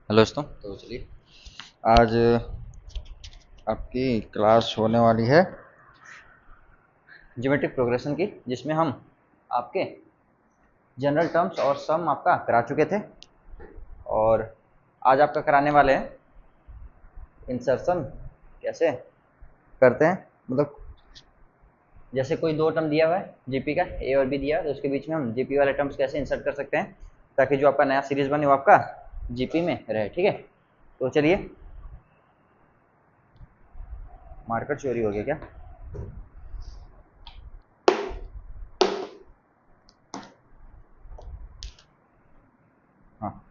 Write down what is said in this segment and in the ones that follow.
Hello दोस्तों। तो चलिए आज आपकी क्लास होने वाली है ज्योमेट्रिक प्रोग्रेशन की, जिसमें हम आपके जनरल टर्म्स और सम आपका करा चुके थे और आज आपका कराने वाले हैं इंसर्शन कैसे करते हैं। मतलब जैसे कोई दो टर्म दिया हुआ है जीपी का, ए और बी दिया है, तो उसके बीच में हम जीपी वाले टर्म्स कैसे इंसर्ट कर सकते हैं ताकि जो आपका नया सीरीज बने वो आपका जीपी में रहे। ठीक है, तो चलिए। मार्कर चोरी हो गया क्या? हाँ,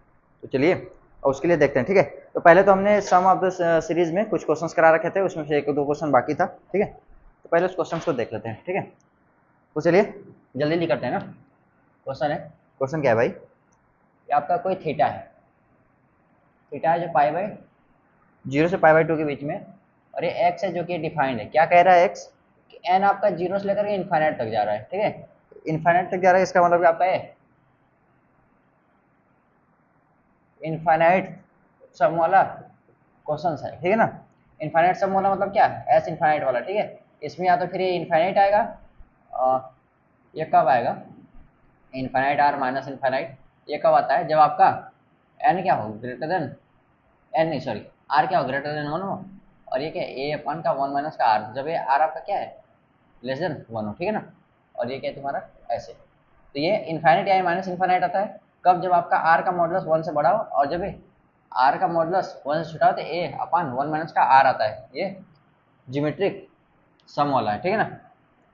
तो चलिए और उसके लिए देखते हैं। ठीक है, तो पहले तो हमने सम ऑफ द सीरीज में कुछ क्वेश्चंस करा रखे थे, उसमें से एक दो क्वेश्चन बाकी था। ठीक है, तो पहले उस क्वेश्चंस को देख लेते हैं। ठीक है, तो चलिए जल्दी जल्दी करते हैं ना। क्वेश्चन है, क्वेश्चन क्या है भाई? ये आपका कोई थीटा है, थीटा है जो पाई बाई 0 से पाई बाई 2 के बीच में, और ये एक्स है जो कि डिफाइंड है। क्या कह रहा है एक्स? कि एन आपका 0 से लेकर के इन्फाइनाइट तक जा रहा है। ठीक है, इन्फाइनाइट तक जा रहा है, इसका मतलब आपका है इनफाइनाइट सम वाला क्वेश्चन है। ठीक है ना, इनफाइनाइट सम वाला मतलब क्या है? एस इनफाइनाइट वाला। ठीक है, इसमें या तो फिर ये इनफाइनाइट आएगा, ये कब आएगा? इनफाइनाइट आर माइनस इनफाइनाइट ये कब आता है? जब आपका एन क्या हो ग्रेटर देन एन, नहीं सॉरी, आर क्या हो ग्रेटर देन 1 हो, और ये क्या ए अपन का 1 माइनस का आर, जब ये आर आपका क्या है लेस देन 1 हो। ठीक है ना, और ये क्या है तुम्हारा ऐसे। तो ये इनफाइनाइट या माइनस इनफाइनाइट आता है कब? जब आपका आर का मॉडुलस 1 से बड़ा हो, और जब ये आर का मॉडुलस 1 से छोटा हो तो ए अपन 1 माइनस का आर आता है। ये ज्योमेट्रिक सम वाला है। ठीक है ना,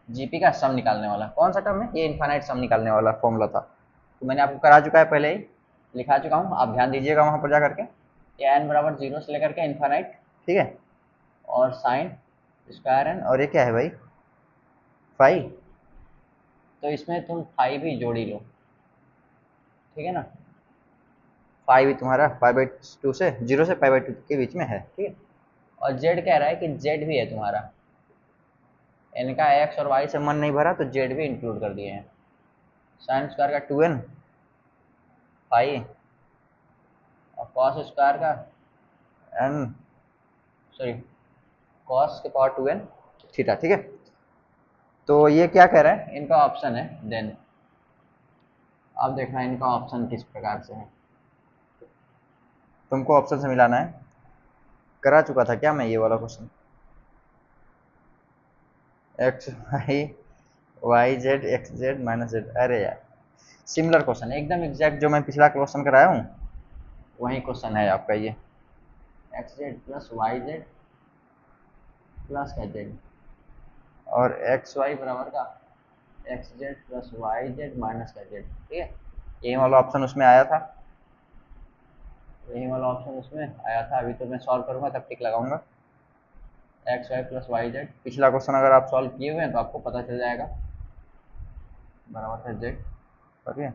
जीपी का सम निकालने वाला कौन सा टर्म है? ये इनफाइनाइट सम निकालने वाला फॉर्मूला था, तो मैंने आपको करा चुका है, पहले ही लिखा चुका हूँ, आप ध्यान दीजिएगा वहाँ पर जा करके। ये एन बराबर 0 से लेकर के इनफाइनाइट। ठीक है, और साइन स्क्वायर एन, और ये क्या है भाई? फाइव। तो इसमें तुम फाइव भी जोड़ी लो। ठीक है ना, फाइव भी तुम्हारा पाई बाई 2 से 0 से पाई बाई 2 के बीच में है। ठीक है, और जेड कह रहा है कि जेड भी है तुम्हारा, इनका एक्स और वाई से मन नहीं भरा तो जेड भी इंक्लूड कर दिए हैं। साइन स्क्वायर का 2n फाइव, और कॉस स्क्वायर का एन, सॉरी कॉस के पावर 2n थीटा। ठीक है, तो ये क्या कह रहा है? इनका ऑप्शन है, देन अब देखना इनका ऑप्शन किस प्रकार से है। तुमको ऑप्शन से मिलाना है। करा चुका था क्या मैं ये वाला question? X Y Y Z X Z minus Z, अरे यार सिमिलर क्वेश्चन है एकदम एग्जैक्ट, जो मैं पिछला क्वेश्चन कराया हूँ वही क्वेश्चन है आपका ये। X Z plus Y Z plus का जेड, और एक्स वाई बराबर का X Z plus Y Z minus का जेड। ठीक है, यही वाला ऑप्शन उसमें आया था, यही वाला ऑप्शन उसमें आया था। अभी तो मैं सॉल्व करूंगा तब टिक लगाऊंगा। X Y plus Y Z, पिछला क्वेश्चन अगर आप सॉल्व किए हुए हैं तो आपको पता चल जाएगा, बराबर है जेड। ठीक है,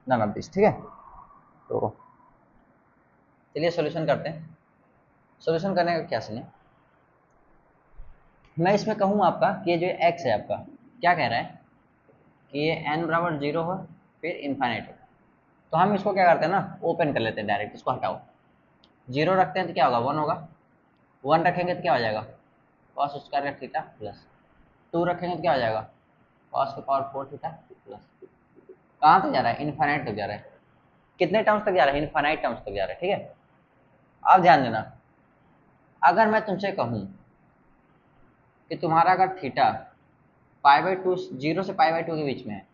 नन ऑफ दिस। ठीक है, तो चलिए सॉल्यूशन करते हैं। सॉल्यूशन करने का क्या सीन है? मैं इसमें कहूँ आपका कि ये जो एक्स है आपका, क्या कह रहा है कि ये n बराबर 0 हो फिर इन्फाइनाइट हो, तो हम इसको क्या करते हैं ना, ओपन कर लेते हैं डायरेक्ट, इसको हटाओ। 0 रखते हैं तो क्या होगा? 1 होगा, 1 रखेंगे तो क्या हो जाएगा? कॉस स्क्वायर का थीटा प्लस 2 रखेंगे तो क्या हो जाएगा? कॉस के पावर 4 थीटा प्लस। कहाँ तक जा रहा है? इन्फाइनाइट तक जा रहा है। कितने टर्म्स तक जा रहा है? इन्फाइनाइट टर्म्स तक जा रहा है। ठीक है, अब ध्यान देना, अगर मैं तुमसे कहूँ कि तुम्हारा अगर थीटा पाई बाई 2 0 से पाई बाई 2 के बीच में है,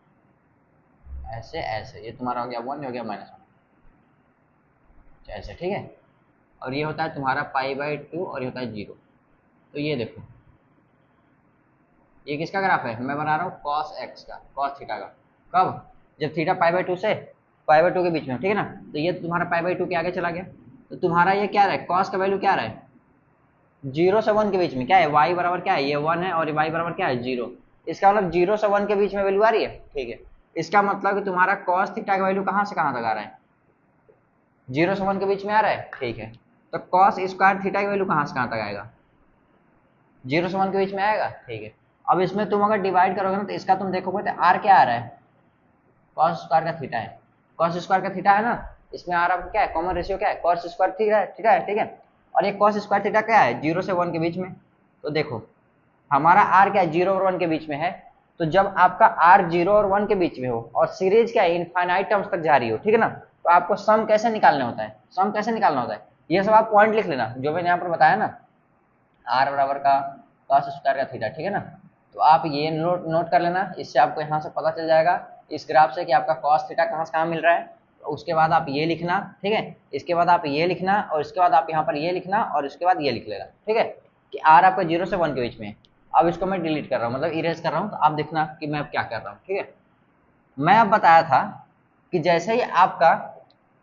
ऐसे ऐसे, ये तुम्हारा हो गया 1, हो गया -1 ऐसे। ठीक है, और ये होता है तुम्हारा पाई बाई 2 और ये होता है 0। तो ये देखो, ये किसका ग्राफ है? मैं बना रहा हूँ कॉस एक्स का, कॉस थीटा का। कब? जब थीटा पाई बाई 2 से पाई बाई 2 के बीच में। ठीक है ना, तो ये तुम्हारा पाई बाई 2 के आगे चला गया, तो तुम्हारा ये क्या रहा है? कॉस का वैल्यू क्या रहा है? 0 से 1 के बीच में क्या है? वाई बराबर क्या है? ये 1 है, और ये वाई बराबर क्या है? 0। इसका मतलब 0 से 1 के बीच में वैल्यू आ रही है। ठीक है, इसका मतलब कि तुम्हारा कॉस थीटा का वैल्यू कहाँ से कहाँ तक आ रहा है? 0 से 1 के बीच में आ रहा है। ठीक है, तो कॉस स्क्वायर थीटा की वैल्यू कहाँ से कहाँ तक आएगा? 0 से 1 के बीच में आएगा। ठीक है, अब इसमें तुम अगर डिवाइड करोगे ना तो इसका तुम देखोगे तो आर क्या आ रहा है? कॉस स्क्वायर का थीटा है, कॉस स्क्वायर का थीटा है ना, इसमें आर आपका क्या है, कॉमन रेशियो क्या है, कॉस स्क्वायर थीटा है, ठीक है। और ये कॉस स्क्वायर थीटा क्या है, 0 से 1 के बीच में। तो देखो हमारा आर क्या है, 0 और 1 के बीच में है। तो जब आपका आर 0 और 1 के बीच में हो और सीरीज क्या है, इनफाइनाइट टर्म्स तक जा रही हो, ठीक है ना, तो आपको सम कैसे निकालना होता है, सम कैसे निकालना होता है, ये सब आप पॉइंट लिख लेना जो मैंने यहाँ पर बताया ना, आर बराबर का कॉस स्क्वायर का थीटा, ठीक है ना। तो आप ये नोट नोट कर लेना, इससे आपको यहाँ से पता चल जाएगा इस ग्राफ से कि आपका कॉस थीटा कहाँ से कहाँ मिल रहा है। तो उसके बाद आप ये लिखना, ठीक है, इसके बाद आप ये लिखना, और इसके बाद आप यहाँ पर ये लिखना, और इसके बाद ये लिख लेना, ठीक है, कि आर आपका 0 से 1 के बीच में है। अब इसको मैं डिलीट कर रहा हूँ, मतलब इरेज कर रहा हूँ, तो आप देखना कि मैं अब क्या कर रहा हूँ, ठीक है। मैं अब बताया था कि जैसे ही आपका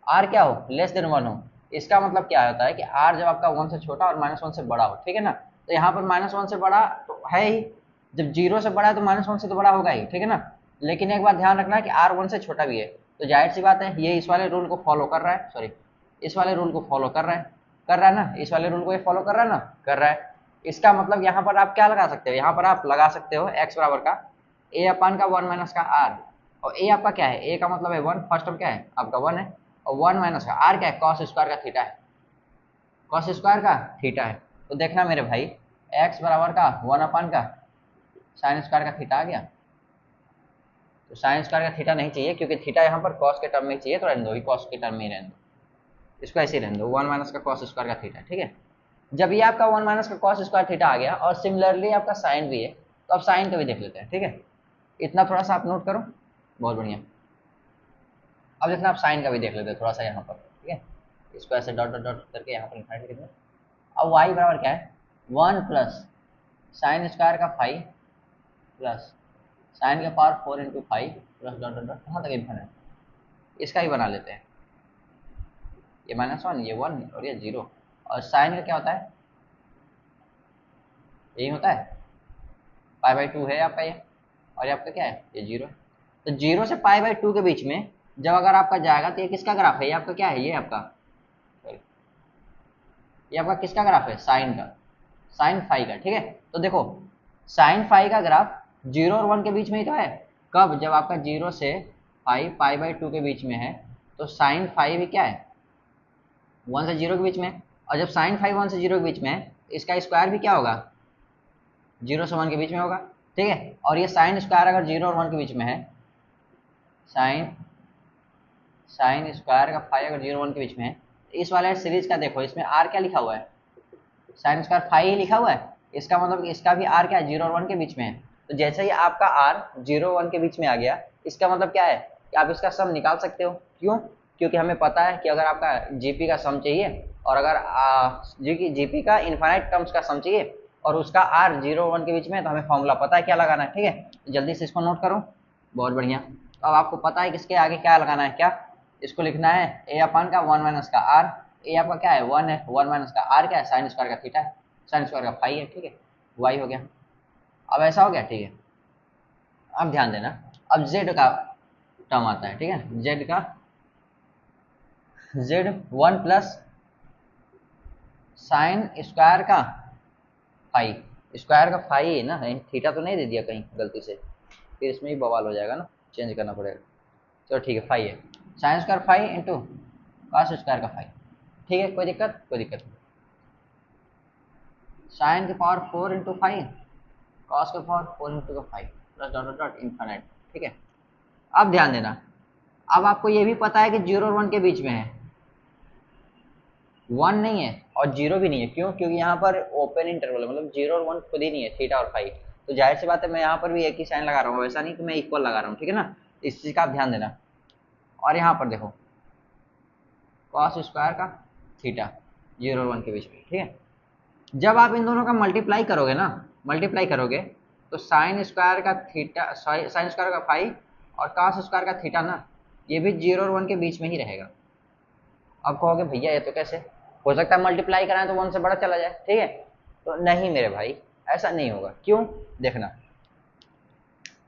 आर क्या हो, लेस देन 1 हो, इसका मतलब क्या होता है कि आर जब आपका 1 से छोटा और -1 से बड़ा हो, ठीक है ना। तो यहाँ पर -1 से बड़ा तो है ही, जब 0 से बड़ा है तो -1 से तो बड़ा होगा ही, ठीक है ना। लेकिन एक बात ध्यान रखना कि आर 1 से छोटा भी है, तो जाहिर सी बात है ये इस वाले रूल को फॉलो कर रहा है, सॉरी इस वाले रूल को फॉलो कर रहा है ना, इस वाले रूल को ये फॉलो कर रहा है ना, कर रहा है। इसका मतलब यहाँ पर आप क्या लगा सकते हो, यहाँ पर आप लगा सकते हो एक्स बराबर का ए अपान का 1 माइनस का आर, और ए आपका क्या है, ए का मतलब है 1, फर्स्ट टर्म क्या है आपका 1 है, और 1 माइनस का आर क्या है, कॉस स्क्वायर का थीटा है, कॉस स्क्वायर का थीटा है। तो देखना मेरे भाई, एक्स बराबर का 1 अपान का साइन स्क्वायर का थीटा आ गया। तो साइन स्क्वायर का थीटा नहीं चाहिए क्योंकि थीटा यहाँ पर कॉस के टर्म में चाहिए, तो रहने दो, कॉस के टर्म में ही रहने दो, इसको ऐसे ही रहने दो, 1 माइनस का कॉस स्क्वायर का थीटा, ठीक है। जब ये आपका 1 माइनस का कॉस स्क्वायर थीटा आ गया और सिमिलरली आपका साइन भी है, तो अब साइन का भी देख लेते हैं, ठीक है। इतना थोड़ा सा आप नोट करो, बहुत बढ़िया। अब देखना आप साइन का भी देख लेते हैं थोड़ा सा यहाँ पर, ठीक है। इसको ऐसे डॉट डॉट डॉट करके यहाँ पर इन्फाइनाइट लिख दें। अब y बराबर क्या है, 1 प्लस साइन स्क्वायर का 5 प्लस साइन का power 4 into 5 plus dot dot dot कहाँ तक इन्फाइनाइट। इसका ही बना लेते हैं, ये -1, ये 1 और ये 0। और साइन का क्या होता है, यही होता है, π/2 है आपका ये, और ये आपका क्या है, ये 0 है। तो 0 से π/2 के बीच में जब अगर आपका जाएगा तो ये किसका ग्राफ है, ये आपका क्या है, ये आपका सॉरी ये आपका किसका ग्राफ है, साइन का, साइन फाई का, ठीक है। तो देखो साइन फाई का ग्राफ 0 और 1 के बीच में ही तो है, कब, जब आपका 0 से फाई π/2 के बीच में है, तो साइन फाई भी क्या है, 1 से 0 के बीच में है। और जब साइन फाई 1 से 0 के बीच में है, इसका स्क्वायर भी क्या होगा, 0 से 1 के बीच में होगा, ठीक है। और ये साइन स्क्वायर अगर 0 और 1 के बीच में है, साइन साइन स्क्वायर का फाई अगर 0 1 के बीच में है, तो इस वाले सीरीज का देखो, इसमें आर क्या लिखा हुआ है, साइन स्क्वायर फाई ही लिखा हुआ है। इसका मतलब कि इसका भी आर क्या है, 0 और 1 के बीच में है। तो जैसे ही आपका आर 0 1 के बीच में आ गया, इसका मतलब क्या है कि आप इसका सम निकाल सकते हो। क्यों, क्योंकि हमें पता है कि अगर आपका जीपी का सम चाहिए, और अगर जीपी का इनफाइनाइट टर्म्स का सम चाहिए, और उसका आर 0 1 के बीच में है, तो हमें फॉर्मूला पता है क्या लगाना है, ठीक है। जल्दी से इसको नोट करो, बहुत बढ़िया। तो अब आपको पता है कि इसके आगे क्या लगाना है, क्या, इसको लिखना है ए अपान का 1 माइनस का आर, ए आपका क्या है 1 है, 1 माइनस का आर क्या है, साइन स्क्वायर का थीटा है, साइन स्क्वायर का फाई है, ठीक है, वाई हो गया। अब ऐसा हो गया, ठीक है। अब ध्यान देना, अब जेड का टर्म आता है, ठीक है, जेड का, जेड 1 प्लस साइन स्क्वायर का फाई, स्क्वायर का फाई है ना, थीटा तो नहीं दे दिया कहीं गलती से, फिर इसमें ही बवाल हो जाएगा ना, चेंज करना पड़ेगा। चलो ठीक है, फाई है, sine square phi into cos square का फाई, ठीक है, कोई दिक्कत, कोई दिक्कत नहीं। साइन की पावर 4 इंटू फाइव, कॉस की पावर 4 इंटू का 5 plus dot dot dot infinite, ठीक है। अब ध्यान देना, अब आपको ये भी पता है कि 0 और 1 के बीच में है, 1 नहीं है और 0 भी नहीं है, क्यों, क्योंकि यहाँ पर ओपन इंटरवल है, मतलब 0 और 1 खुद ही नहीं है, थीटा और फाइव। तो जाहिर सी बात है मैं यहाँ पर भी एक ही साइन लगा रहा हूँ, वैसा नहीं कि मैं इक्वल लगा रहा हूँ, ठीक है ना, इस चीज़ का आप ध्यान देना। और यहाँ पर देखो कॉस स्क्वायर का थीटा 0 और 1 के बीच में, ठीक है। जब आप इन दोनों का मल्टीप्लाई करोगे ना, मल्टीप्लाई करोगे, तो साइन स्क्वायर का थीटा, साइन स्क्वायर का फाइव और कॉस स्क्वायर का थीटा ना, ये भी 0 और 1 के बीच में ही रहेगा। अब कहोगे भैया ये तो कैसे हो सकता है, मल्टीप्लाई कराएं तो 1 से बड़ा चला जाए, ठीक है। तो नहीं मेरे भाई, ऐसा नहीं होगा, क्यों, देखना,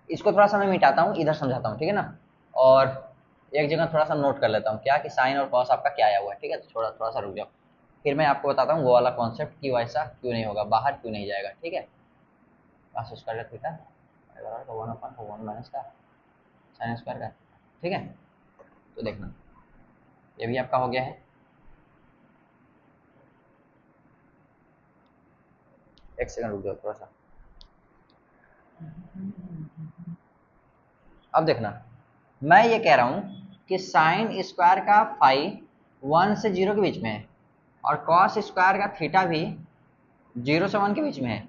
इसको थोड़ा सा मैं मिटाता हूँ, इधर समझाता हूँ, ठीक है ना। और एक जगह थोड़ा सा नोट कर लेता हूँ क्या, कि साइन और कॉस आपका क्या आया हुआ है, ठीक है। तो थोड़ा थोड़ा सा रुक जाओ, फिर मैं आपको बताता हूँ वो वाला कॉन्सेप्ट कि वैसा क्यों नहीं होगा, बाहर क्यों नहीं जाएगा, ठीक है। कॉस स्क्वायर का थीटा 1 माइनस का साइन स्क्वायर का, ठीक है। तो देखना, ये भी आपका हो गया है। एक सेकंड रुक जाओ थोड़ा सा। अब देखना, मैं ये कह रहा हूं कि साइन स्क्वायर का फाई 1 से 0 के बीच में है और कॉस स्क्वायर का थीटा भी 0 से 1 के बीच में है।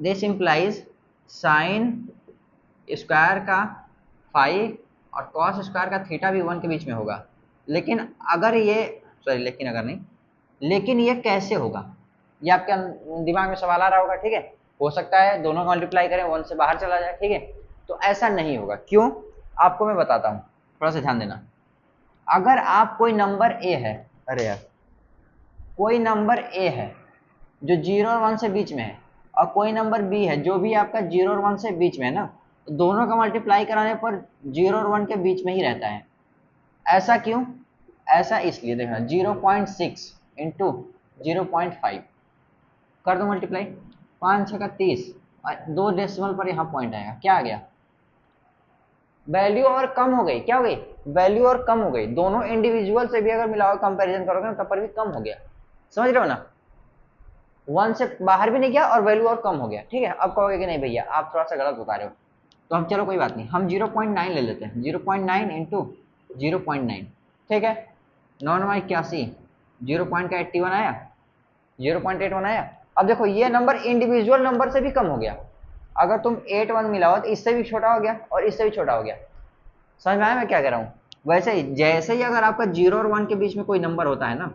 दिस इंप्लाइज साइन स्क्वायर का फाई और कॉस स्क्वायर का थीटा भी 1 के बीच में होगा। लेकिन अगर ये सॉरी लेकिन अगर नहीं, लेकिन ये कैसे होगा, ये आपके दिमाग में सवाल आ रहा होगा। ठीक है, हो सकता है दोनों का मल्टीप्लाई करें 1 से बाहर चला जाए। ठीक है, तो ऐसा नहीं होगा। क्यों, आपको मैं बताता हूँ, थोड़ा सा ध्यान देना। अगर आप कोई नंबर ए है, अरे यार, कोई नंबर ए है जो 0 और 1 से बीच में है और कोई नंबर बी है जो भी आपका 0 और 1 से बीच में है ना, तो दोनों का मल्टीप्लाई कराने पर 0 और 1 के बीच में ही रहता है। ऐसा क्यों? ऐसा इसलिए, देखना 0.6 इंटू 0.5 कर दो मल्टीप्लाई, 5 6 का 30 और 2 डेसिमल पर यहाँ पॉइंट आएगा, क्या आ गया, वैल्यू और कम हो गई। क्या हो गई? वैल्यू और कम हो गई। दोनों इंडिविजुअल से भी अगर मिलाओ कंपैरिजन करोगे ना, तब पर भी कम हो गया। समझ रहे हो ना, 1 से बाहर भी नहीं गया और वैल्यू और कम हो गया। ठीक है, अब कहोगे कि नहीं भैया आप थोड़ा सा गलत बता रहे हो, तो हम चलो कोई बात नहीं, हम 0.9 ले लेते हैं। 0.9 इंटू 0.9, ठीक है, 9 9 81, 0.81 आया, 0.81 आया। अब देखो ये नंबर इंडिविजुअल नंबर से भी कम हो गया। अगर तुम 8 1 मिलाओ तो इससे भी छोटा हो गया और इससे भी छोटा हो गया। समझ में आया मैं क्या कह रहा हूँ? वैसे ही जैसे ही अगर आपका 0 और 1 के बीच में कोई नंबर होता है ना,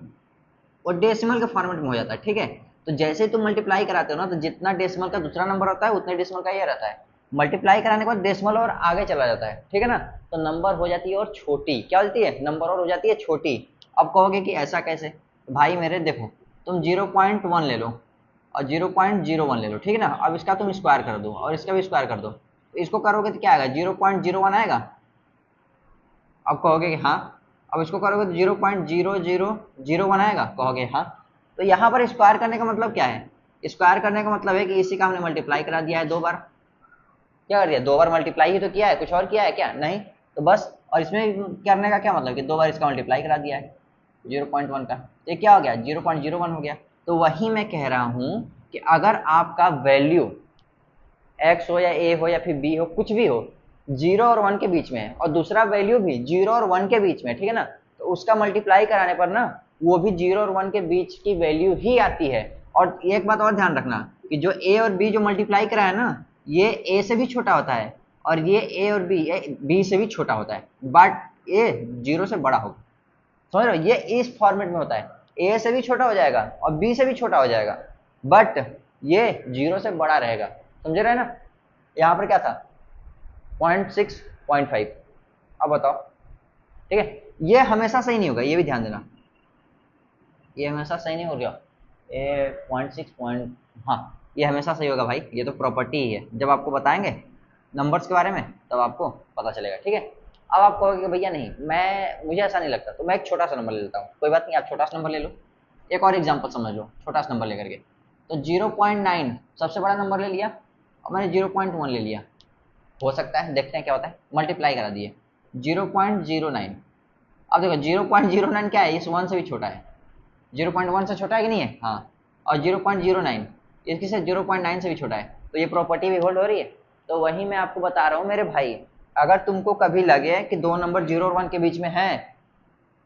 वो डेसिमल के फॉर्मेट में हो जाता है। ठीक है, तो जैसे ही तुम मल्टीप्लाई कराते हो ना, तो जितना डेसिमल का दूसरा नंबर होता है उतने डेसिमल का ये रहता है। मल्टीप्लाई कराने के बाद डेसिमल और आगे चला जाता है। ठीक है ना, तो नंबर हो जाती है और छोटी। क्या होती है? नंबर और हो जाती है छोटी। अब कहोगे कि ऐसा कैसे? भाई मेरे देखो, तुम 0.1 ले लो और 0.01 ले लो। ठीक है ना, अब इसका तुम स्क्वायर कर दो और इसका भी स्क्वायर कर दो, तो इसको करोगे तो क्या आएगा? 0.01 आएगा। अब कहोगे कि हाँ। अब इसको करोगे तो 0.0001 आएगा, कहोगे हाँ। तो यहाँ पर स्क्वायर करने का मतलब क्या है? स्क्वायर करने का मतलब है कि इसी का हमने मल्टीप्लाई करा दिया है 2 बार। क्या कर दिया? 2 बार मल्टीप्लाई ही तो किया है, कुछ और किया है क्या? नहीं, तो बस। और इसमें करने का क्या मतलब कि 2 बार इसका मल्टीप्लाई करा दिया है 0.1 का, तो ये क्या हो गया? 0.01 हो गया। तो वही मैं कह रहा हूँ कि अगर आपका वैल्यू एक्स हो या ए हो या फिर बी हो, कुछ भी हो, 0 और 1 के बीच में है और दूसरा वैल्यू भी 0 और 1 के बीच में, ठीक है ना, तो उसका मल्टीप्लाई कराने पर ना वो भी 0 और 1 के बीच की वैल्यू ही आती है। और एक बात और ध्यान रखना कि जो ए और बी जो मल्टीप्लाई करा है ना, ये ए से भी छोटा होता है और ये ए और बी से भी छोटा होता है, बट ए 0 से बड़ा होगा। समझ रहे हो, ये इस फॉर्मेट में होता है, ए से भी छोटा हो जाएगा और बी से भी छोटा हो जाएगा, बट ये 0 से बड़ा रहेगा। समझ रहे हैं ना? यहाँ पर क्या था? 0.6 0.5। अब बताओ, ठीक है, ये हमेशा सही नहीं होगा, ये भी ध्यान देना, ये हमेशा सही नहीं हो गया। ए 0.6 पॉइंट, हाँ ये हमेशा सही होगा भाई, ये तो प्रॉपर्टी ही है। जब आपको बताएंगे नंबर्स के बारे में तब आपको पता चलेगा। ठीक है, अब आप कहोगे कि भैया नहीं, मुझे ऐसा नहीं लगता, तो मैं एक छोटा सा नंबर ले लेता हूँ। कोई बात नहीं, आप छोटा सा नंबर ले लो। एक और एग्जांपल समझ लो, छोटा सा नंबर लेकर के, तो 0.9 सबसे बड़ा नंबर ले लिया और मैंने 0.1 ले लिया। हो सकता है, देखते हैं क्या होता है, मल्टीप्लाई करा दिए 0.09। अब देखो 0.09 क्या है? इस 1 से भी छोटा है। 0.1 से छोटा है कि नहीं है? हाँ। और 0.09 इसकी से 0.9 से भी छोटा है, तो ये प्रॉपर्टी भी होल्ड हो रही है। तो वही मैं आपको बता रहा हूँ मेरे भाई, अगर तुमको कभी लगे कि दो नंबर 0 और 1 के बीच में है,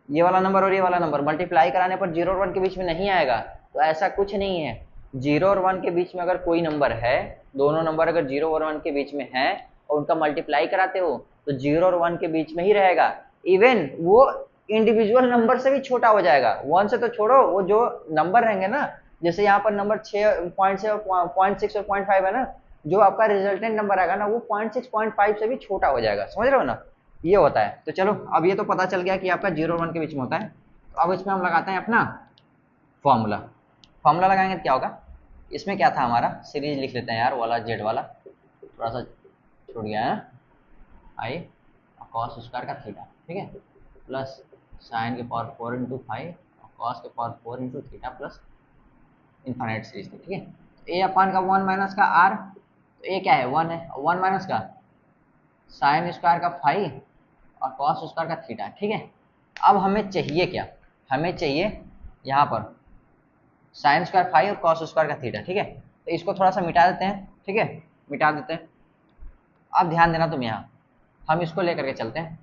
ये वाला नंबर और ये वाला नंबर मल्टीप्लाई कराने पर 0 और 1 के बीच में नहीं आएगा, तो ऐसा कुछ नहीं है। 0 और 1 के बीच में अगर कोई नंबर है, दोनों नंबर अगर 0 और 1 के बीच में है और उनका मल्टीप्लाई कराते हो तो 0 और 1 के बीच में ही रहेगा। इवन वो इंडिविजुअल नंबर से भी छोटा हो जाएगा। 1 से तो छोड़ो, वो जो नंबर रहेंगे ना, जैसे यहाँ पर नंबर 6.6 और 0.6 और 0.5 है ना, जो आपका रिजल्टेंट नंबर आएगा ना, वो 0.6 0.5 से भी छोटा हो जाएगा। समझ रहे हो ना, ये होता है। तो चलो, अब ये तो पता चल गया कि आपका 0 और 1 के बीच में होता है। तो अब इसमें हम लगाते हैं अपना फॉर्मूला। फॉर्मूला लगाएंगे तो क्या होगा? इसमें क्या था हमारा, सीरीज लिख लेते हैं यार, वाला जेड वाला थोड़ा सा छूट गया है। आई कॉस स्क्वायर का थीटा, ठीक है, प्लस साइन के पावर 4 इंटू 5 और कॉस के power 4 into theta plus infinite series थी। ठीक है, ए अपान का 1 माइनस का आर, तो ए क्या है? 1 है, 1 माइनस का साइन स्क्वायर का 5 और कॉस स्क्वायर का थीटा। ठीक है, अब हमें चाहिए क्या, हमें चाहिए यहाँ पर साइन स्क्वायर फाई और कॉस स्क्वायर का थीटा, ठीक है। तो इसको थोड़ा सा मिटा देते हैं, ठीक है, मिटा देते हैं। अब ध्यान देना तुम यहाँ, हम इसको लेकर के चलते हैं,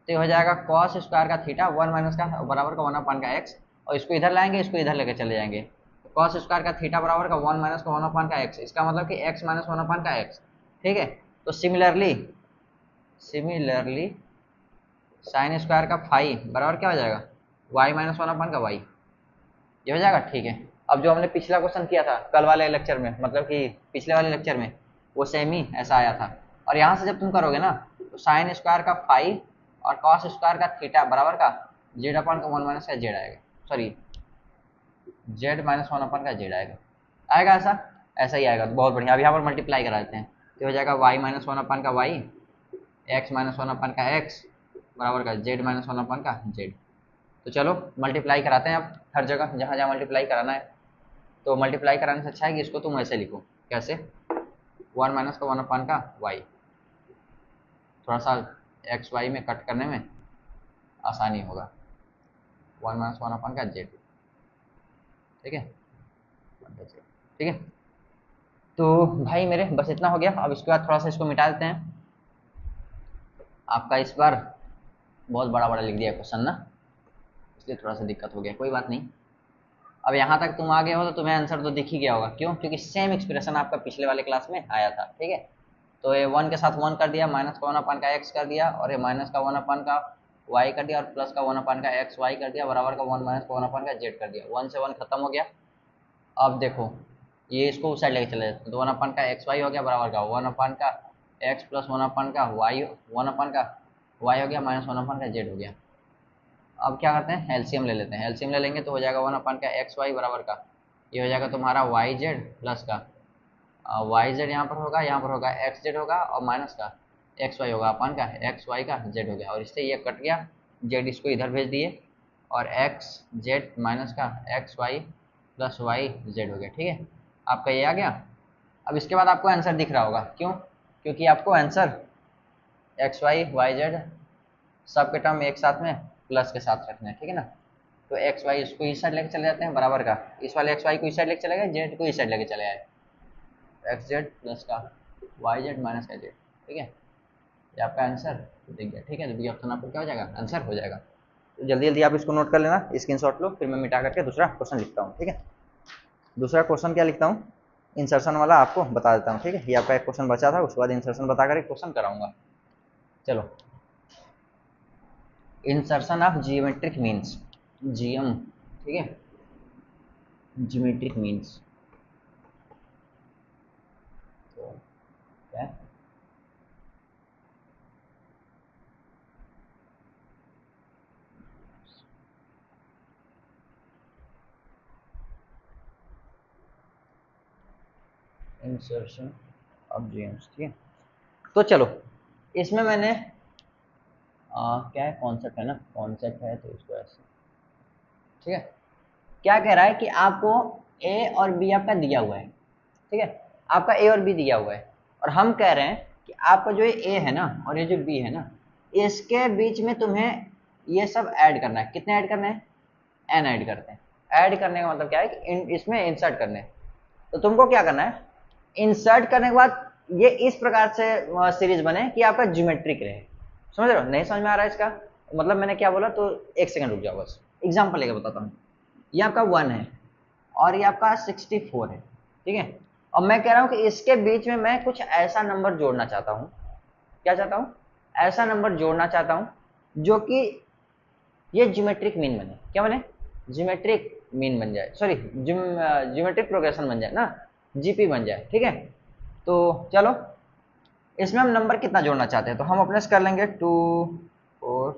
तो ये हो जाएगा कॉस स्क्वायर का थीटा 1 माइनस का बराबर का 1/, का एक्स, और इसको इधर लाएंगे, इसको इधर लेकर चले जाएंगे, तो कॉस स्क्वायर का थीटा बराबर का 1 माइनस का 1/, का एक्स, इसका मतलब कि एक्स माइनस 1/, का एक्स, ठीक है। तो सिमिलरली साइन स्क्वायर का फाई बराबर क्या हो जाएगा, वाई माइनस 1/, का वाई, ये हो जाएगा, ठीक है। अब जो हमने पिछला क्वेश्चन किया था कल वाले लेक्चर में, मतलब कि पिछले वाले लेक्चर में, वो सेम ही ऐसा आया था। और यहाँ से जब तुम करोगे ना, तो साइन स्क्वायर का फाई और कॉस स्क्वायर का थीटा बराबर का Z/1 का 1 माइनस का जेड आएगा, सॉरी Z माइनस 1/, का जेड आएगा, आएगा ऐसा, ऐसा ही आएगा। तो बहुत बढ़िया, अब यहाँ पर मल्टीप्लाई करा देते हैं, तो हो जाएगा y माइनस 1/, का वाई, x माइनस 1/, का एक्स बराबर का Z माइनस 1/, का जेड। तो चलो मल्टीप्लाई कराते हैं अब हर जगह जहाँ जहाँ मल्टीप्लाई कराना है। तो मल्टीप्लाई कराने से अच्छा है कि इसको तुम ऐसे लिखो, कैसे, 1 माइनस का 1/, का वाई, थोड़ा सा एक्स वाई में कट करने में आसानी होगा, 1 माइनस 1/, का जेड, ठीक है, ठीक है। तो भाई मेरे बस इतना हो गया। अब इसके बाद थोड़ा सा इसको मिटा देते हैं। आपका इस बार बहुत बड़ा बड़ा लिख दिया क्वेश्चन ना, इसलिए थोड़ा सा दिक्कत हो गया, कोई बात नहीं। अब यहाँ तक तुम आ गए हो तो तुम्हें आंसर तो दिख ही गया होगा, क्यों, क्योंकि सेम एक्सप्रेशन आपका पिछले वाले क्लास में आया था, ठीक है। तो ये 1 के साथ 1 कर दिया, माइनस का 1/, का एक्स कर दिया, और ये माइनस का 1/, का वाई कर दिया, और प्लस का 1/, का एक्स वाई कर दिया, बराबर का 1 माइनस का 1/, का जेड कर दिया। 1 से 1 खत्म हो गया। अब देखो ये इसको उस साइड लेके चले जाते हैं, तो 1/, का एक्स वाई हो गया, बराबर का 1/, का एक्स प्लस 1/, का वाई, 1/, का वाई हो गया, माइनस 1/, का जेड हो गया। अब क्या करते हैं, एलसीएम ले लेते हैं। एलसीएम ले लेंगे तो हो जाएगा 1/, का एक्स वाई बराबर का, ये हो जाएगा तुम्हारा वाई जेड प्लस का वाई जेड, यहाँ पर होगा एक्स जेड होगा, और माइनस का एक्स वाई होगा अपन का एक्स वाई का जेड हो गया, और इससे ये कट गया, जेड इसको इधर भेज दिए, और एक्स जेड माइनस का X Y plus Y Z हो गया, ठीक है। आपका ये आ गया। अब इसके बाद आपको आंसर दिख रहा होगा, क्यों, क्योंकि आपको answer X Y Y Z सब के टर्म एक साथ में प्लस के साथ रखना है, ठीक है ना। तो एक्स वाई इसको इस साइड लेके चले जाते हैं, बराबर का इस वाले एक्स वाई को इस साइड लेके चले गए, जेड को इस साइड लेके चले आए, एक्स जेड प्लस का वाई जेड माइनस का जेड, ठीक है। ये आपका आंसर दिख गया, ठीक है। तो बी ऑप्शन आपको क्या हो जाएगा, आंसर हो जाएगा। तो जल्दी जल्दी आप इसको नोट कर लेना, स्क्रीनशॉट लो, फिर मैं मिटा करके दूसरा क्वेश्चन लिखता हूँ, ठीक है। दूसरा क्वेश्चन क्या लिखता हूँ, इंसर्शन वाला आपको बता देता हूँ, ठीक है। ये आपका एक क्वेश्चन बचा था, उसके बाद इंसर्शन बता कर एक क्वेश्चन कराऊंगा। चलो, insertion of geometric means, GM, ठीक है, जियोमेट्रिक मीन्स, तो क्या है, इंसर्शन ऑफ जीएम्स, ठीक है। तो चलो इसमें मैंने क्या है, कॉन्सेप्ट है ना, कॉन्सेप्ट है, तो इसको ऐसे, ठीक है। क्या कह रहा है कि आपको ए और बी आपका दिया हुआ है, ठीक है, आपका ए और बी दिया हुआ है, और हम कह रहे हैं कि आपका जो ये ए है ना और ये जो बी है ना, इसके बीच में तुम्हें ये सब ऐड करना है। कितने ऐड करने हैं, एन ऐड करते हैं। ऐड करने का मतलब क्या है कि इसमें इंसर्ट करने हैं। तो तुमको क्या करना है, इंसर्ट करने के बाद ये इस प्रकार से सीरीज बने कि आपका ज्योमेट्रिक रहे। समझ रहे हो, नहीं समझ में आ रहा है इसका मतलब मैंने क्या बोला, तो एक सेकंड रुक जाओ, बस एग्जांपल लेके बताता हूँ। ये आपका 1 है और ये आपका 64 है, ठीक है। और मैं कह रहा हूँ कि इसके बीच में मैं कुछ ऐसा नंबर जोड़ना चाहता हूँ। क्या चाहता हूँ, ऐसा नंबर जोड़ना चाहता हूँ जो कि ये ज्योमेट्रिक मीन बने। क्या बने, ज्योमेट्रिक मीन बन जाए, सॉरी ज्योमेट्रिक प्रोग्रेशन बन जाए ना, जीपी बन जाए, ठीक है। तो चलो इसमें हम नंबर कितना जोड़ना चाहते हैं, तो हम अपने से कर लेंगे 2 4,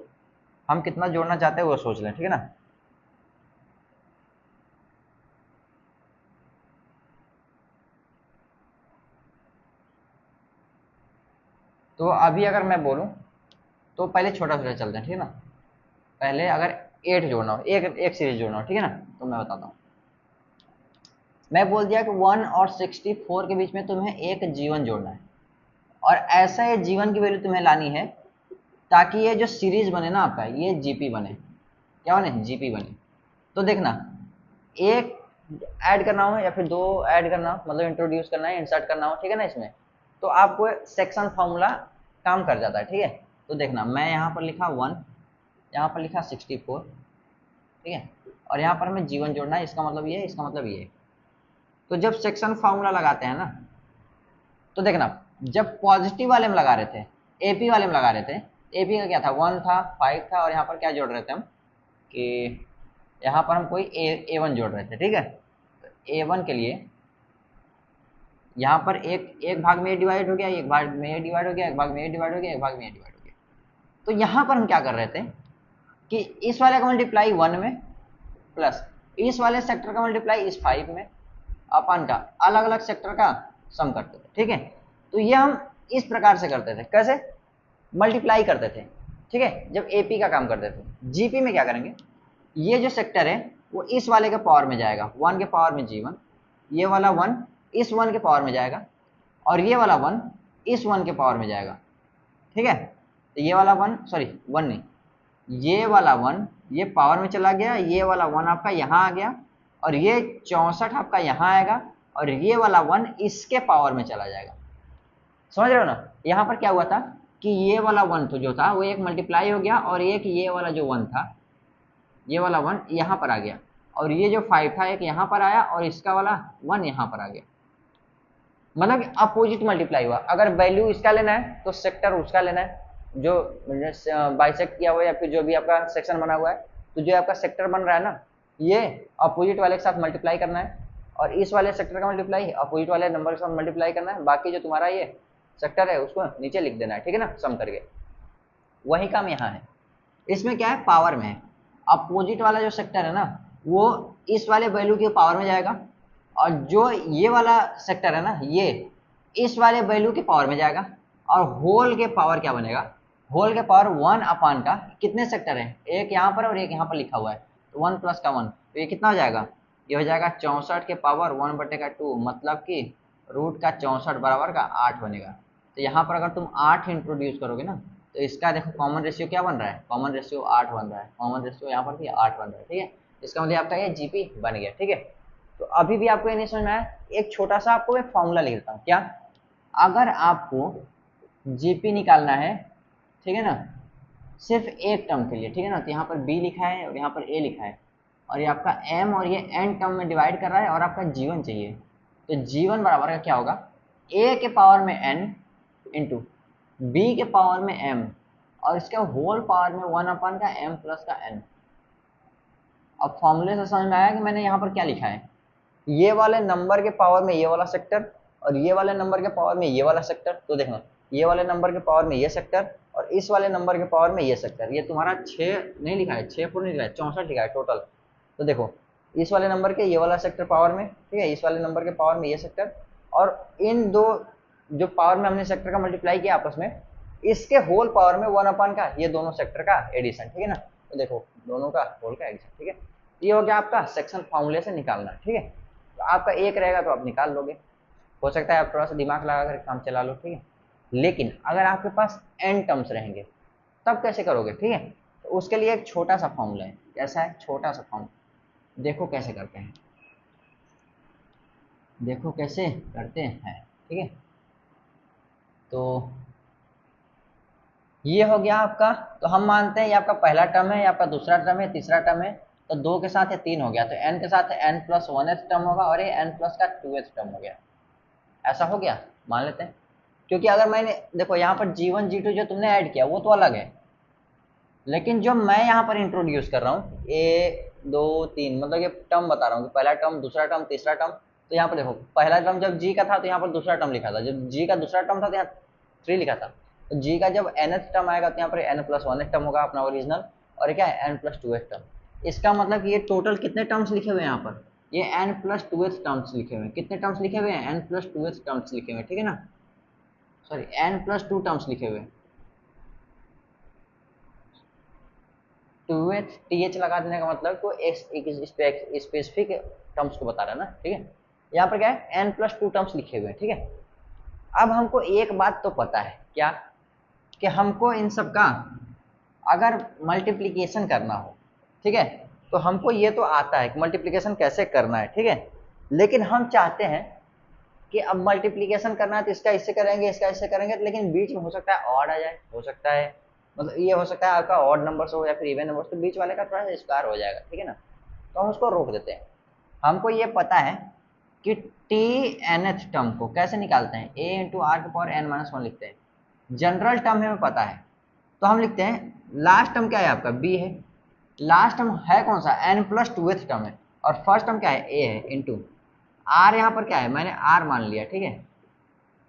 हम कितना जोड़ना चाहते हैं वो सोच लें, ठीक है ना। तो अभी अगर मैं बोलूं तो पहले छोटा छोटा चलते हैं, ठीक है ना। पहले अगर 8 जोड़ना हो, एक सीरीज जोड़ना हो, ठीक है ना, तो मैं बताता हूँ। मैं बोल दिया कि 1 और 64 के बीच में तुम्हें एक जीवन जोड़ना है, और ऐसा ये जीवन की वैल्यू तुम्हें लानी है ताकि ये जो सीरीज बने ना आपका, ये जीपी बने। क्या बने, जीपी बने। तो देखना, एक ऐड करना हो या फिर दो ऐड करना हो, मतलब इंट्रोड्यूस करना है, इंसर्ट करना हो, ठीक है ना, इसमें तो आपको सेक्शन फॉर्मूला काम कर जाता है, ठीक है। तो देखना, मैं यहाँ पर लिखा 1, यहाँ पर लिखा 64, ठीक है, और यहाँ पर हमें जीवन जोड़ना है, इसका मतलब ये है, इसका मतलब ये है। तो जब सेक्शन फॉर्मूला लगाते हैं ना, तो देखना, जब पॉजिटिव वाले में लगा रहे थे, एपी वाले में लगा रहे थे, एपी का क्या था, 1 था, 5 था, और यहाँ पर क्या जोड़ रहे थे हम, कि यहाँ पर हम कोई A1 जोड़ रहे थे, ठीक है। तो A1 के लिए यहाँ पर एक भाग में ए डिवाइड हो गया, एक भाग में ए डिवाइड हो गया, एक भाग में ए डिवाइड हो गया, एक भाग में ए डिवाइड हो गया। तो यहाँ पर हम क्या कर रहे थे कि इस वाले का मल्टीप्लाई 1 में प्लस इस वाले सेक्टर का मल्टीप्लाई इस 5 में अपन का अलग अलग सेक्टर का सम करते थे, ठीक है। तो ये हम इस प्रकार से करते थे, कैसे, मल्टीप्लाई करते थे, ठीक है, जब एपी का काम करते थे। जीपी में क्या करेंगे, ये जो सेक्टर है वो इस वाले के पावर में जाएगा, 1 के पावर में G1, ये वाला 1 इस 1 के पावर में जाएगा, और ये वाला 1 इस 1 के पावर में जाएगा, ठीक है। तो ये वाला 1, सॉरी 1 नहीं, ये वाला 1 ये पावर में चला गया, ये वाला 1 आपका यहाँ आ गया, और ये 64 आपका यहाँ आएगा, और ये वाला 1 इसके पावर में चला जाएगा। समझ रहे हो ना, यहाँ पर क्या हुआ था कि ये वाला 1 तो जो था वो एक मल्टीप्लाई हो गया, और एक ये वाला जो 1 था, ये वाला 1 यहाँ पर आ गया, और ये जो 5 था एक यहाँ पर आया, और इसका वाला 1 यहाँ पर आ गया, मतलब अपोजिट मल्टीप्लाई हुआ। अगर वैल्यू इसका लेना है तो सेक्टर उसका लेना है, जो बाइसेक्ट किया हुआ है या फिर जो भी आपका सेक्शन बना हुआ है, तो जो आपका सेक्टर बन रहा है ना, ये अपोजिट वाले के साथ मल्टीप्लाई करना है, और इस वाले सेक्टर का मल्टीप्लाई अपोजिट वाले नंबर के साथ मल्टीप्लाई करना है, बाकी जो तुम्हारा ये सेक्टर है उसको नीचे लिख देना है, ठीक है ना, सम करके। वही काम यहाँ है, इसमें क्या है, पावर में है। अपोजिट वाला जो सेक्टर है ना वो इस वाले वैल्यू के पावर में जाएगा, और जो ये वाला सेक्टर है ना ये इस वाले वैल्यू के पावर में जाएगा, और होल के पावर क्या बनेगा, होल के पावर 1 अपान का, कितने सेक्टर है, एक यहाँ पर और एक यहाँ पर लिखा हुआ है, तो 1 प्लस का 1, तो ये कितना हो जाएगा, ये हो जाएगा 64 के पावर 1/2, मतलब कि रूट का 64 बराबर का 8 बनेगा। तो यहाँ पर अगर तुम 8 इंट्रोड्यूस करोगे ना, तो इसका देखो कॉमन रेशियो क्या बन रहा है, कॉमन रेशियो 8 बन रहा है, कॉमन रेशियो यहाँ पर भी 8 बन रहा है, ठीक है। इसका मतलब आपका ये जीपी बन गया, ठीक है। तो अभी भी आपको ये नहीं समझ में आया, एक छोटा सा आपको एक फॉर्मूला लिख देता हूँ, क्या, अगर आपको जीपी निकालना है, ठीक है ना, सिर्फ एक टर्म के लिए, ठीक है ना, तो यहाँ पर बी लिखा है और यहाँ पर ए लिखा है, और ये आपका एम और ये एन टर्म में डिवाइड कर रहा है, और आपका जीवन चाहिए, तो जीवन बराबर का क्या होगा, ए के पावर में एन इंटू बी के पावर में एम, और इसके होल पावर में 1 अपान का एम प्लस का एन। अब फॉर्मूले से समझ में आया कि मैंने यहाँ पर क्या लिखा है, ये वाले नंबर के पावर में ये वाला सेक्टर, और ये वाले नंबर के पावर में ये वाला सेक्टर। तो देखना, ये वाले नंबर के पावर में ये सेक्टर, और इस वाले नंबर के पावर में ये सेक्टर। ये तुम्हारा 6 नहीं लिखा है, 6 पूर्ण नहीं लिखा है, 64 लिखा है टोटल। तो देखो, इस वाले नंबर के ये वाला सेक्टर पावर में, ठीक है, इस वाले नंबर के पावर में ये सेक्टर, और इन दो जो पावर में हमने सेक्टर का मल्टीप्लाई किया आपस में, इसके होल पावर में 1 अपान का ये दोनों सेक्टर का एडिशन, ठीक है ना। तो देखो, दोनों का होल का एडिशन, ठीक है। ये हो गया आपका सेक्शन फॉर्मूले से निकालना, ठीक है। तो आपका एक रहेगा तो आप निकाल लोगे, हो सकता है आप थोड़ा सा दिमाग लगा कर काम चला लो, ठीक है। लेकिन अगर आपके पास n टर्म्स रहेंगे तब कैसे करोगे, ठीक है। तो उसके लिए एक छोटा सा फॉर्मूला है, कैसा है, छोटा सा फॉर्मूला, देखो कैसे करते हैं, देखो कैसे करते हैं, ठीक है। तो ये हो गया आपका, तो हम मानते हैं ये आपका पहला टर्म है, ये आपका दूसरा टर्म है, तीसरा टर्म है, तो 2 के साथ ये 3 हो गया, तो n के साथ n प्लस 1th टर्म होगा, और ये n प्लस का 2th टर्म हो गया, ऐसा हो गया, मान लेते हैं। क्योंकि अगर मैंने देखो यहाँ पर G1 G2 जो तुमने ऐड किया वो तो अलग है, लेकिन जो मैं यहाँ पर इंट्रोड्यूस कर रहा हूँ 1 2 3, मतलब ये टर्म बता रहा हूँ कि पहला टर्म, दूसरा टर्म, तीसरा टर्म। तो यहाँ पर देखो, पहला टर्म जब G का था तो यहाँ पर दूसरा टर्म लिखा था, जब G का दूसरा टर्म था तो यहाँ 3 लिखा था। तो G का जब nth टर्म आएगा तो यहाँ पर n प्लस 1th टर्म होगा अपना ओरिजिनल, और क्या है n प्लस 2th टर्म। इसका मतलब ये टोटल कितने टर्म्स लिखे हुए हैं यहाँ पर, ये n प्लस 2th टर्म्स लिखे हुए हैं, कितने टर्म्स लिखे हुए हैं, n प्लस 2th टर्म्स लिखे हुए हैं, ठीक है ना, सॉरी n प्लस 2 टर्म्स लिखे हुए हैं, 2th th लगा देने का मतलब को एक स्पेसिफिक टर्म्स को बता रहा है ना, ठीक है। यहाँ पर क्या है, n प्लस 2 टर्म्स लिखे हुए हैं, ठीक है। अब हमको एक बात तो पता है, क्या, कि हमको इन सब का अगर मल्टीप्लिकेशन करना हो ठीक है। तो हमको ये तो आता है कि मल्टीप्लिकेशन कैसे करना है, ठीक है। लेकिन हम चाहते हैं कि अब मल्टीप्लिकेशन करना है तो इसका इससे करेंगे, इसका इससे करेंगे, लेकिन बीच में हो सकता है ऑड आ जाए, हो सकता है मतलब ये हो सकता है आपका ऑड नंबर्स हो या फिर इवन नंबर्स, तो बीच वाले का थोड़ा सा स्क्वायर हो जाएगा, ठीक है ना। तो हम उसको रोक देते हैं। हमको ये पता है कि टी nth टर्म को कैसे निकालते हैं, a इंटू आर के पावर n माइनस वन लिखते हैं। जनरल टर्म हमें पता है, तो हम लिखते हैं लास्ट टर्म क्या है आपका b है, लास्ट टर्म है कौन सा n प्लस टूथ टर्म है, और फर्स्ट टर्म क्या है a है इंटू आर, यहाँ पर क्या है मैंने आर मान लिया, ठीक है।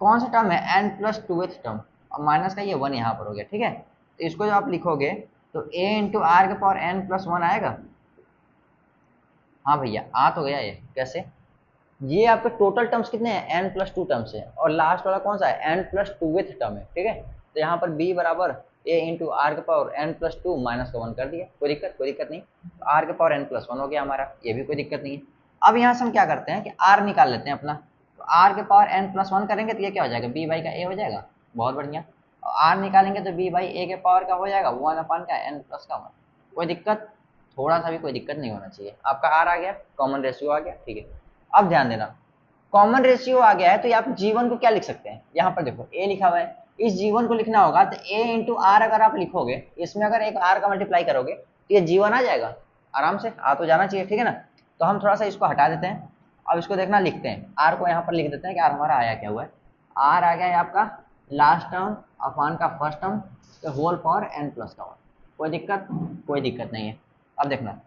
कौन सा टर्म है n प्लस टूथ टर्म, और माइनस का ये वन यहाँ पर हो गया, ठीक है। तो इसको जब आप लिखोगे तो a इंटू आर के पावर n प्लस वन आएगा। हाँ भैया आ तो गया, ये कैसे, ये आपके टोटल टर्म्स कितने हैं n प्लस टू टर्म्स है, और लास्ट वाला कौन सा है n प्लस टूवेथ टर्म है, ठीक है। तो यहाँ पर b बराबर a इंटू आर के power n plus two minus का वन कर दिया, कोई दिक्कत नहीं। तो आर के पावर n प्लस वन हो गया हमारा, ये भी कोई दिक्कत नहीं है। अब यहाँ से हम क्या करते हैं कि r निकाल लेते हैं अपना, तो r के पावर n प्लस वन करेंगे तो ये क्या हो जाएगा b बाई का a हो जाएगा, बहुत बढ़िया। और r निकालेंगे तो b बाई a के पावर का हो जाएगा वन अपान का n प्लस का वन, कोई दिक्कत, थोड़ा सा भी कोई दिक्कत नहीं होना चाहिए। आपका r आ गया, कॉमन रेशियो आ गया, ठीक है। अब ध्यान देना, कॉमन रेशियो आ गया है तो आप जीवन को क्या लिख सकते हैं, यहाँ पर देखो a लिखा हुआ है, इस जीवन को लिखना होगा तो a इंटू आर अगर आप लिखोगे, इसमें अगर एक r का मल्टीप्लाई करोगे तो ये जीवन आ जाएगा, आराम से आ तो जाना चाहिए, ठीक है ना। तो हम थोड़ा सा इसको हटा देते हैं, अब इसको देखना लिखते हैं, r को यहाँ पर लिख देते हैं कि r हमारा आया क्या हुआ है। r आ गया है आपका लास्ट टर्म अपान का first term whole power n plus का वन, कोई दिक्कत नहीं है। अब देखना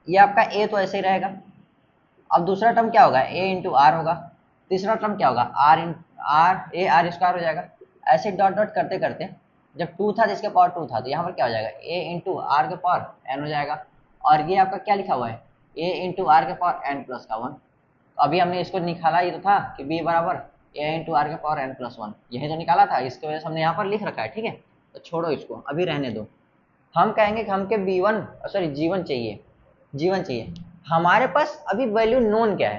ये आपका a तो ऐसे ही रहेगा, अब दूसरा टर्म क्या होगा a इंटू आर होगा, तीसरा टर्म क्या होगा R in R A R square हो जाएगा। ऐसे डॉट डॉट करते करते जब टू था जिसके पावर टू था तो यहाँ पर क्या हो जाएगा a इंटू आर के पावर n हो जाएगा, और ये आपका क्या लिखा हुआ है a इंटू आर के पावर n प्लस का वन। तो अभी हमने इसको निकाला, ये तो था कि b बराबर a इंटू आर के पावर n प्लस वन, यही तो निकाला था, इसकी वजह से हमने यहाँ पर लिख रखा है, ठीक है। तो छोड़ो इसको, अभी रहने दो। हम कहेंगे कि हमके b1 सॉरी जीवन चाहिए। हमारे पास अभी वैल्यू नोन क्या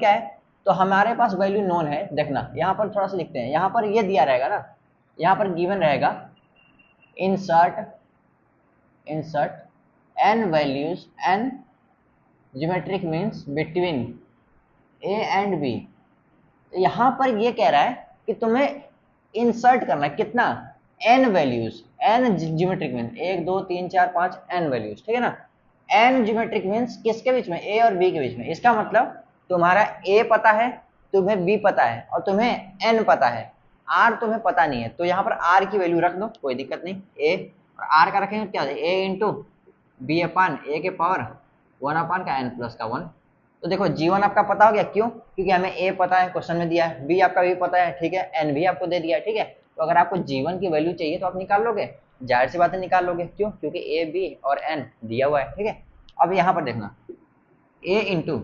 है, तो हमारे पास वैल्यू नोन है, देखना यहाँ पर थोड़ा सा लिखते हैं, यहाँ पर ये दिया रहेगा ना, यहाँ पर गिवन रहेगा insert n values n geometric means between a and b। तो यहाँ पर ये कह रहा है कि तुम्हें इंसर्ट करना है कितना n values, n geometric means एक दो तीन चार पांच n वैल्यूज, ठीक है ना। n ज्योमेट्रिक मीन्स किसके बीच में, a और b के बीच में। इसका मतलब तुम्हारा a पता है, तुम्हें b पता है, और तुम्हें n पता है, r तुम्हें पता नहीं है। तो यहाँ पर r की वैल्यू रख दो, कोई दिक्कत नहीं, a और r का रखेंगे क्या, a इंटू बी अपान ए के पावर वन अपान का n प्लस का वन। तो देखो जीवन आपका पता हो गया, क्यों, क्योंकि हमें a पता है, क्वेश्चन में दिया है, b आपका भी पता है, ठीक है, n भी आपको दे दिया है, ठीक है। तो अगर आपको जीवन की वैल्यू चाहिए तो आप निकाल लोगे, जाहिर सी बात है निकाल लोगे, क्यों, क्योंकि a b और n दिया हुआ है, ठीक है। अब यहाँ पर देखना a इंटू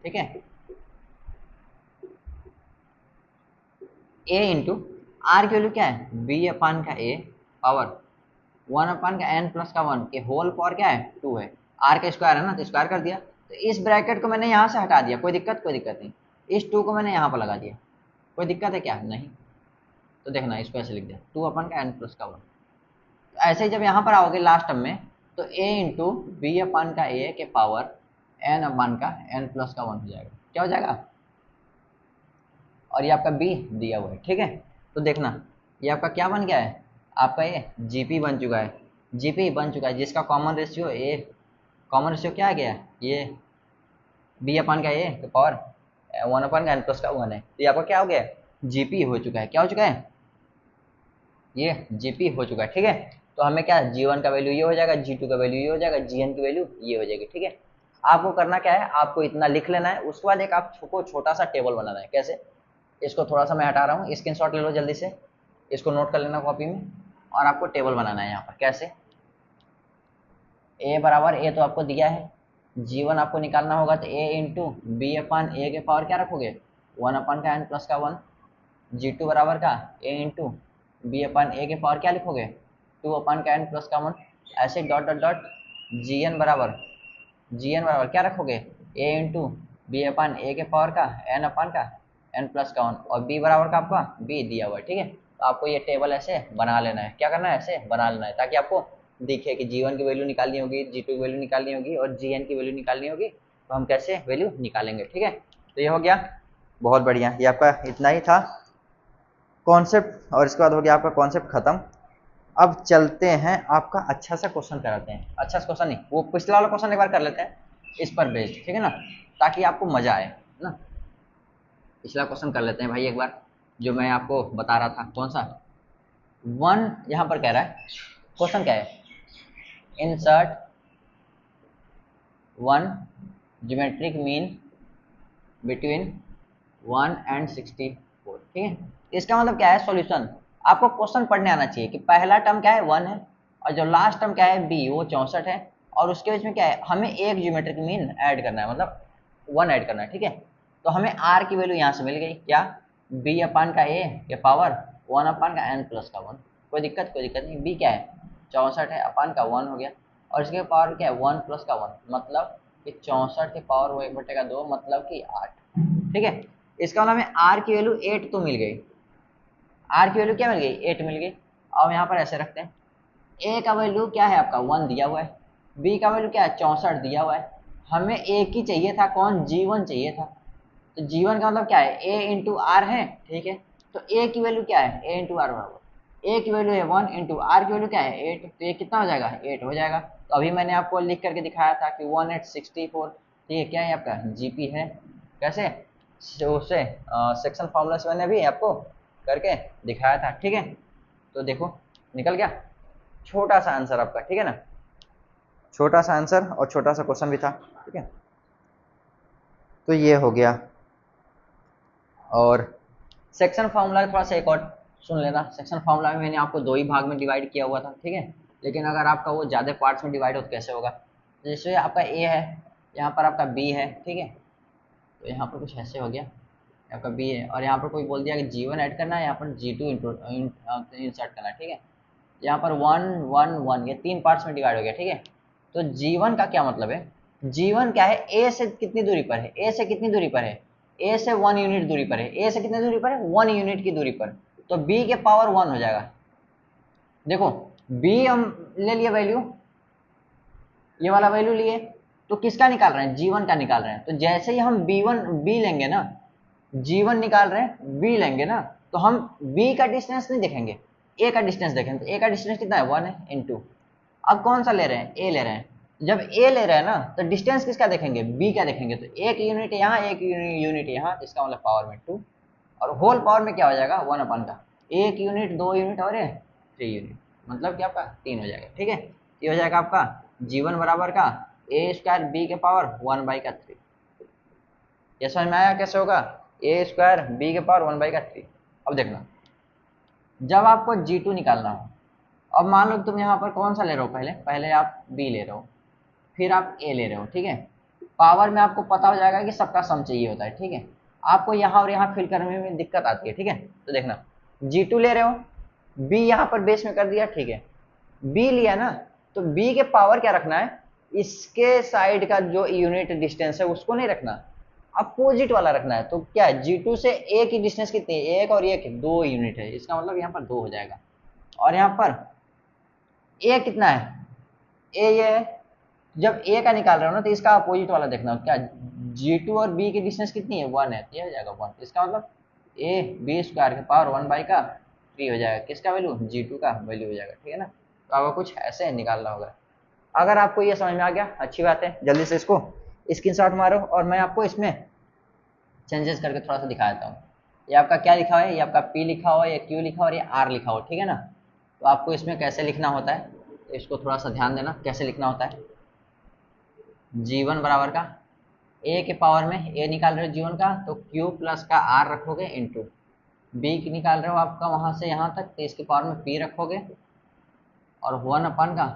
ठीक है, a इंटू आर की वैल्यू क्या है b अपान का a पावर वन अपान का n प्लस का वन के होल पावर क्या है टू है, आर का स्क्वायर है ना तो स्क्वायर कर दिया। तो इस ब्रैकेट को मैंने यहाँ से हटा दिया, कोई दिक्कत नहीं। इस टू को मैंने यहाँ पर लगा दिया, कोई दिक्कत है क्या, नहीं। तो देखना इसको ऐसे लिख दिया टू अपन का n प्लस का वन। तो ऐसे ही जब यहाँ पर आओगे लास्ट टर्म में तो a इंटू बी अपन का a के पावर n अपन का n प्लस का वन हो जाएगा, क्या हो जाएगा, और ये आपका b दिया हुआ है, ठीक है। तो देखना ये आपका क्या बन गया है, आपका ये जीपी बन चुका है, जिसका कॉमन रेशियो क्या आ गया, ये बी अपन का ए पावर वन अपन का n प्लस का वन है। तो ये आपका क्या हो गया, जीपी हो चुका है, क्या हो चुका है, ये जीपी हो चुका है, ठीक है। तो हमें क्या जी1 का वैल्यू ये हो जाएगा, जी2 का वैल्यू ये हो जाएगा, जीएन की वैल्यू ये हो जाएगी, ठीक है। आपको करना क्या है, आपको इतना लिख लेना है, उसके बाद एक आपको छोटा सा टेबल बनाना है। कैसे, इसको थोड़ा सा मैं हटा रहा हूँ, स्क्रीनशॉट ले लो जल्दी से, इसको नोट कर लेना कॉपी में, और आपको टेबल बनाना है यहाँ पर। कैसे, ए बराबर ए तो आपको दिया है, जीवन आपको निकालना होगा तो ए इंटू बी अपान ए के पावर क्या रखोगे वन अपान का n प्लस का वन, जी2 बराबर का ए इंटू बी अपान ए के पावर क्या लिखोगे टू अपान का n प्लस का वन। ऐसे dot dot dot G N बराबर क्या रखोगे ए इंटू बी अपान ए के पावर का n अपान का n प्लस का वन, और b बराबर का आपका b दिया हुआ है, ठीक है। तो आपको ये टेबल ऐसे बना लेना है। क्या करना है, ऐसे बना लेना है, ताकि आपको दिखे कि G1 की वैल्यू निकालनी होगी, G2 की वैल्यू निकालनी होगी और Gn की वैल्यू निकालनी होगी। तो हम कैसे वैल्यू निकालेंगे, ठीक है। तो ये हो गया, बहुत बढ़िया, ये आपका इतना ही था कॉन्सेप्ट, और इसके बाद हो गया आपका कॉन्सेप्ट खत्म। अब चलते हैं आपका अच्छा सा क्वेश्चन कराते हैं। अच्छा सा क्वेश्चन नहीं, वो पिछला वाला क्वेश्चन एक बार कर लेते हैं इस पर बेस्ड, ठीक है ना, ताकि आपको मजा आए ना। पिछला क्वेश्चन कर लेते हैं भाई एक बार, जो मैं आपको बता रहा था। कौन सा, वन यहाँ पर कह रहा है, क्वेश्चन क्या है, insert one geometric mean between 1 and 64, ठीक है। इसका मतलब क्या है, सॉल्यूशन। आपको क्वेश्चन पढ़ने आना चाहिए कि पहला टर्म क्या है, 1 है, और जो लास्ट टर्म क्या है, बी, वो 64 है, और उसके बीच में क्या है, हमें एक ज्योमेट्रिक मीन ऐड करना है, मतलब 1 ऐड करना है, ठीक है। तो हमें आर की वैल्यू यहाँ से मिल गई, क्या, बी अपान का ए के पावर 1 अपान का n प्लस का 1। कोई दिक्कत नहीं, बी क्या है, 64 है, अपान का 1 हो गया, और इसके पावर क्या है, 1 प्लस का 1, मतलब कि 64 के पावर वो 1/2, मतलब कि 8, ठीक है। इसका मतलब हमें आर की वैल्यू 8 तो मिल गई, आर की वैल्यू क्या मिल गई, 8 मिल गई। अब यहाँ पर ऐसे रखते हैं, ए का वैल्यू क्या है आपका 1 दिया हुआ है, बी का वैल्यू क्या है 64 दिया हुआ है, हमें एक ही चाहिए था, कौन, G1 चाहिए था। तो G1 का मतलब क्या है, ए इंटू आर है, ठीक है। तो ए की वैल्यू क्या है, ए इंटू आर बराबर, ए की वैल्यू है 1 इंटू आर की वैल्यू क्या है 8, तो ये कितना हो जाएगा, 8 हो जाएगा। तो अभी मैंने आपको लिख करके दिखाया था कि 1/864, ठीक है, क्या है आपका जीपी है। कैसे, उससे सेक्शन फॉर्मूला से मैंने अभी आपको करके दिखाया था, ठीक है। तो देखो निकल गया छोटा सा आंसर आपका, ठीक है ना, छोटा सा आंसर और छोटा सा क्वेश्चन भी था, ठीक है। तो ये हो गया, और सेक्शन फार्मूला थोड़ा सा एक और सुन लेना। सेक्शन फार्मूला में मैंने आपको दो ही भाग में डिवाइड किया हुआ था, ठीक है, लेकिन अगर आपका वो ज़्यादा पार्ट्स में डिवाइड हो तो कैसे होगा। जैसे आपका ए है, यहाँ पर आपका बी है, ठीक है, तो यहाँ पर कुछ ऐसे हो गया, आपका बी है, और यहाँ पर कोई बोल दिया कि G1 ऐड करना है, यहाँ पर G2 इंसर्ट करना है, ठीक है। यहाँ पर 1 1 1 ये 3 पार्ट्स में डिवाइड हो गया, ठीक है। तो G1 का क्या मतलब है, G1 क्या है, ए से कितनी दूरी पर है, ए से कितनी दूरी पर है, ए से 1 यूनिट दूरी पर है, ए से कितनी दूरी पर है, 1 यूनिट की दूरी पर। तो बी के पावर 1 हो जाएगा। देखो बी हम ले लिए वैल्यू, ये वाला वैल्यू लिए, तो किसका निकाल रहे हैं, G1 का निकाल रहे हैं। तो जैसे ही हम बी लेंगे ना, G1 निकाल रहे हैं, बी लेंगे ना, तो हम बी का डिस्टेंस नहीं देखेंगे, ए का डिस्टेंस देखेंगे। तो ए का डिस्टेंस कितना है, 1 है, इंटू, अब कौन सा ले रहे हैं, ए ले रहे हैं। जब ए ले रहे हैं ना, तो डिस्टेंस किसका देखेंगे, बी का देखेंगे। तो एक यूनिट यहाँ, एक यूनिट यहाँ, इसका मतलब पावर में 2, और होल पावर में क्या हो जाएगा, 1 अपन का, एक यूनिट, 2 यूनिट और 3 यूनिट, मतलब कि आपका 3 हो जाएगा, ठीक है। ये हो जाएगा आपका G1 बराबर का ए स्क्वायर बी के पावर 1/3। ये समझ में आया कैसे होगा, ए स्क्वायर बी के पावर 1/3। अब देखना, जब आपको G2 निकालना हो, अब मान लो तुम यहाँ पर कौन सा ले रहे हो, पहले पहले आप बी ले रहे हो, फिर आप ए ले रहे हो, ठीक है। पावर में आपको पता हो जाएगा कि सबका सम चाहिए होता है, ठीक है। आपको यहाँ और यहाँ फिल करने में दिक्कत आती है, ठीक है। तो देखना, G2 ले रहे हो, बी यहाँ पर बेस में कर दिया, ठीक है, बी लिया ना, तो बी के पावर क्या रखना है, इसके साइड का जो यूनिट डिस्टेंस है उसको नहीं रखना, अपोजिट वाला रखना है। तो क्या है, G2 से ए की डिस्टेंस कितनी है, एक और एक 2 यूनिट है, इसका मतलब यहाँ पर 2 हो जाएगा। और यहाँ पर ए कितना है, ए ये है, जब ए का निकाल रहे हो ना, तो इसका अपोजिट वाला देखना, क्या G2 और बी की डिस्टेंस कितनी है, 1 है, ये हो जाएगा 1। इसका मतलब ए बी स्क्वायर के पावर 1/3 हो जाएगा, किसका वैल्यू, G2 का वैल्यू हो जाएगा, ठीक है ना। तो आपको कुछ ऐसे निकालना होगा। अगर आपको ये समझ में आ गया, अच्छी बात है, जल्दी से इसको स्क्रीनशॉट मारो, और मैं आपको इसमें चेंजेस करके थोड़ा सा दिखा देता हूँ। ये आपका क्या लिखा हुआ है, ये आपका P लिखा हुआ है, ये Q लिखा हुआ है, ये R लिखा हुआ है, ठीक है ना। तो आपको इसमें कैसे लिखना होता है, इसको थोड़ा सा ध्यान देना, कैसे लिखना होता है। G1 बराबर का ए के पावर में ए निकाल रहे हो G1 का, तो Q प्लस का R रखोगे, इंटू बी निकाल रहे हो आपका वहां से यहाँ तक, तो इसके पावर में P रखोगे, और 1 अपन का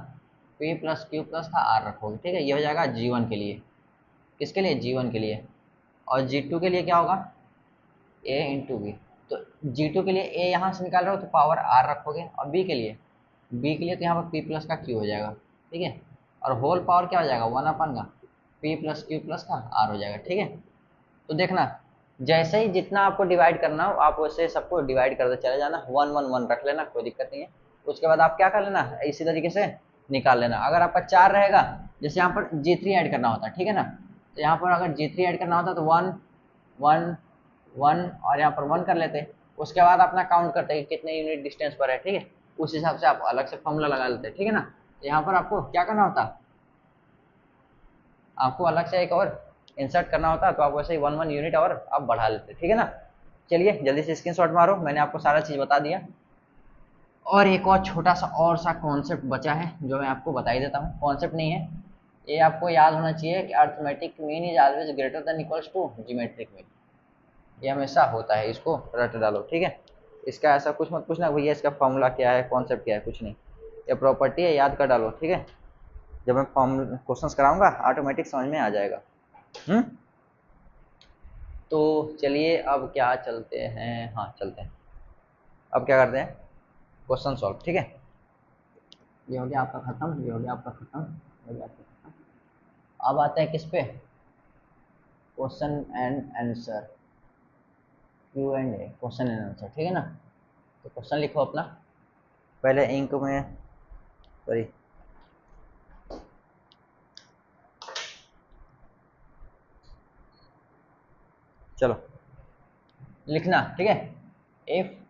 P प्लस Q प्लस का R रखोगे, ठीक है। ये हो जाएगा G1 के लिए, किसके लिए, G1 के लिए। और G2 के लिए क्या होगा, ए इंटू बी। तो G2 के लिए ए यहाँ से निकाल रहे हो तो पावर R रखोगे, और बी के लिए तो यहाँ पर P प्लस का Q हो जाएगा, ठीक है। और होल पावर क्या हो जाएगा, 1 अपन का P प्लस Q प्लस का R हो जाएगा, ठीक है। तो देखना, जैसे ही जितना आपको डिवाइड करना हो आप वैसे सबको डिवाइड करते चले जाना, 1 1 1 रख लेना, कोई दिक्कत नहीं है। उसके बाद आप क्या कर लेना, इसी तरीके से निकाल लेना। अगर आपका 4 रहेगा, जैसे यहाँ पर G3 ऐड करना होता है, ठीक है ना, तो यहाँ पर अगर G3 ऐड करना होता तो 1 1 1 और यहाँ पर 1 कर लेते। उसके बाद अपना काउंट करते कि कितने यूनिट डिस्टेंस पर है, ठीक है, उस हिसाब से आप अलग से फॉर्मूला लगा लेते, ठीक है ना। तो यहाँ पर आपको क्या करना होता, आपको अलग से एक और इंसर्ट करना होता, तो आप वैसे ही 1 1 यूनिट और आप बढ़ा लेते, ठीक है ना। चलिए जल्दी से स्क्रीनशॉट मारो, मैंने आपको सारा चीज़ बता दिया। और एक और छोटा सा और सा कॉन्सेप्ट बचा है जो मैं आपको बता ही देता हूँ। कॉन्सेप्ट नहीं है, ये आपको याद होना चाहिए कि arithmetic mean is always greater than equals to geometric mean. ये हमेशा होता है, इसको रट डालो, ठीक है। इसका ऐसा कुछ मत पूछना भैया इसका फॉर्मूला क्या है, कॉन्सेप्ट क्या है, कुछ नहीं, ये प्रॉपर्टी है, याद कर डालो, ठीक है। जब मैं फॉर्म क्वेश्चंस कराऊंगा ऑटोमेटिक समझ में आ जाएगा। तो चलिए अब क्या चलते हैं, हाँ चलते हैं, अब क्या करते हैं, क्वेश्चन सॉल्व, ठीक है। ये हो गया आपका खत्म, ये हो गया आपका खत्म, हो गया आपका खत्म। अब आते हैं किस पे, question and answer, Q&A, question and answer, ठीक है ना। तो क्वेश्चन लिखो अपना, पहले इंक में, सॉरी चलो लिखना, ठीक है। If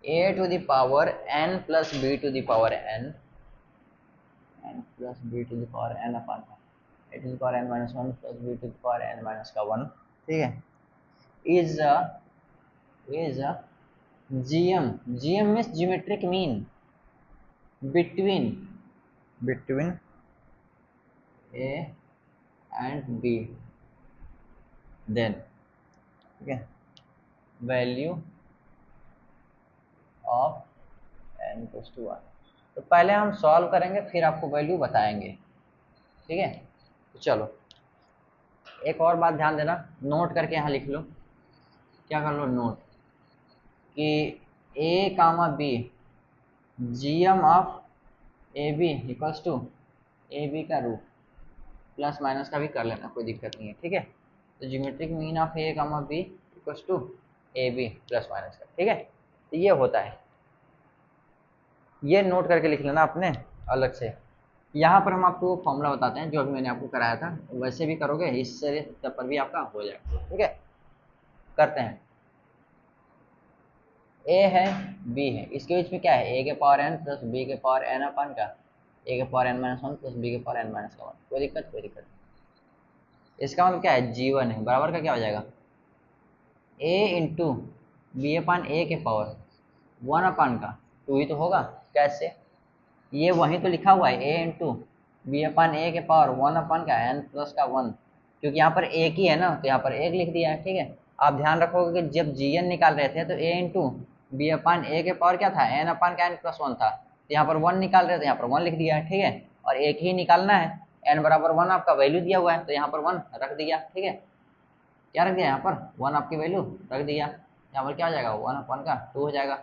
a to the power n plus b to the power n plus b to the power n upon a to the power n minus 1 plus b to the power n minus का 1, ठीक है, is a GM means geometric mean between a and b, then ठीक है value of n equals to 1। तो पहले हम solve करेंगे फिर आपको वैल्यू बताएंगे, ठीक है। तो चलो एक और बात ध्यान देना, नोट करके यहाँ लिख लो, क्या कर लो नोट, कि a comma b GM of A B equals to A B का रूट, प्लस माइनस का भी कर लेना, कोई दिक्कत नहीं है, ठीक है। तो geometric mean of A comma B equals to A B plus minus का, ठीक है। तो ये होता है, ये नोट करके लिख लेना आपने अलग से। यहाँ पर हम आपको फॉर्मूला बताते हैं जो अभी मैंने आपको कराया था, वैसे भी करोगे इससे तब पर भी आपका हो जाएगा, ठीक है। करते हैं, ए है बी है, इसके बीच में क्या है, ए के पावर एन प्लस बी के पावर एन अपन का ए के power N minus 1 plus B के पावर एन माइनस का 1, कोई दिक्कत नहीं। इसका मतलब क्या है, G1 है, बराबर का क्या हो जाएगा, ए इंटू बी अपान ए के पावर 1 अपान का 2 ही तो होगा, कैसे, ये वहीं तो लिखा हुआ है, ए इंटू बी अपान ए के पावर 1 अपान का एन प्लस का 1, क्योंकि यहाँ पर एक ही है ना तो यहाँ पर एक लिख दिया है, ठीक है। आप ध्यान रखोगे कि जब Gn निकाल रहे थे तो ए इंटू बी अपान ए के पावर क्या था, एन अपान का एन प्लस 1 था, तो यहाँ पर 1 निकाल रहे थे, यहाँ पर 1 लिख दिया है, ठीक है। और एक ही निकालना है, एन बराबर 1 आपका वैल्यू दिया हुआ है तो यहाँ पर 1 रख दिया, ठीक है। क्या रख दिया, यहाँ पर 1 आपकी वैल्यू रख दिया, यहाँ पर क्या हो जाएगा 1 अपान का 2 हो जाएगा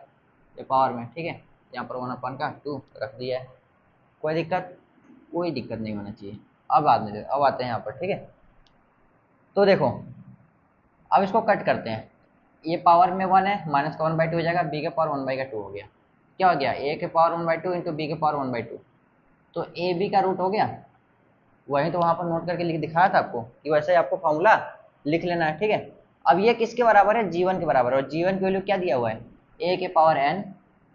ये पावर में, ठीक है। यहाँ पर 1 अपान का 2 रख दिया है, कोई दिक्कत नहीं होना चाहिए। अब आते हैं यहाँ पर, ठीक है। तो देखो अब इसको कट करते हैं, ये पावर में 1 है, माइनस का 1/2 हो जाएगा, बी के पावर 1/2 हो गया, क्या हो गया, ए के पावर 1/2 इंटू बी के पावर 1/2, तो ए बी का रूट हो गया, वही तो वहां पर नोट करके लिख दिखाया था आपको कि वैसे आपको फॉर्मूला लिख लेना है, ठीक है। अब ये किसके बराबर है, G1 के बराबर है, और G1 की वैल्यू क्या दिया हुआ है, ए के पावर n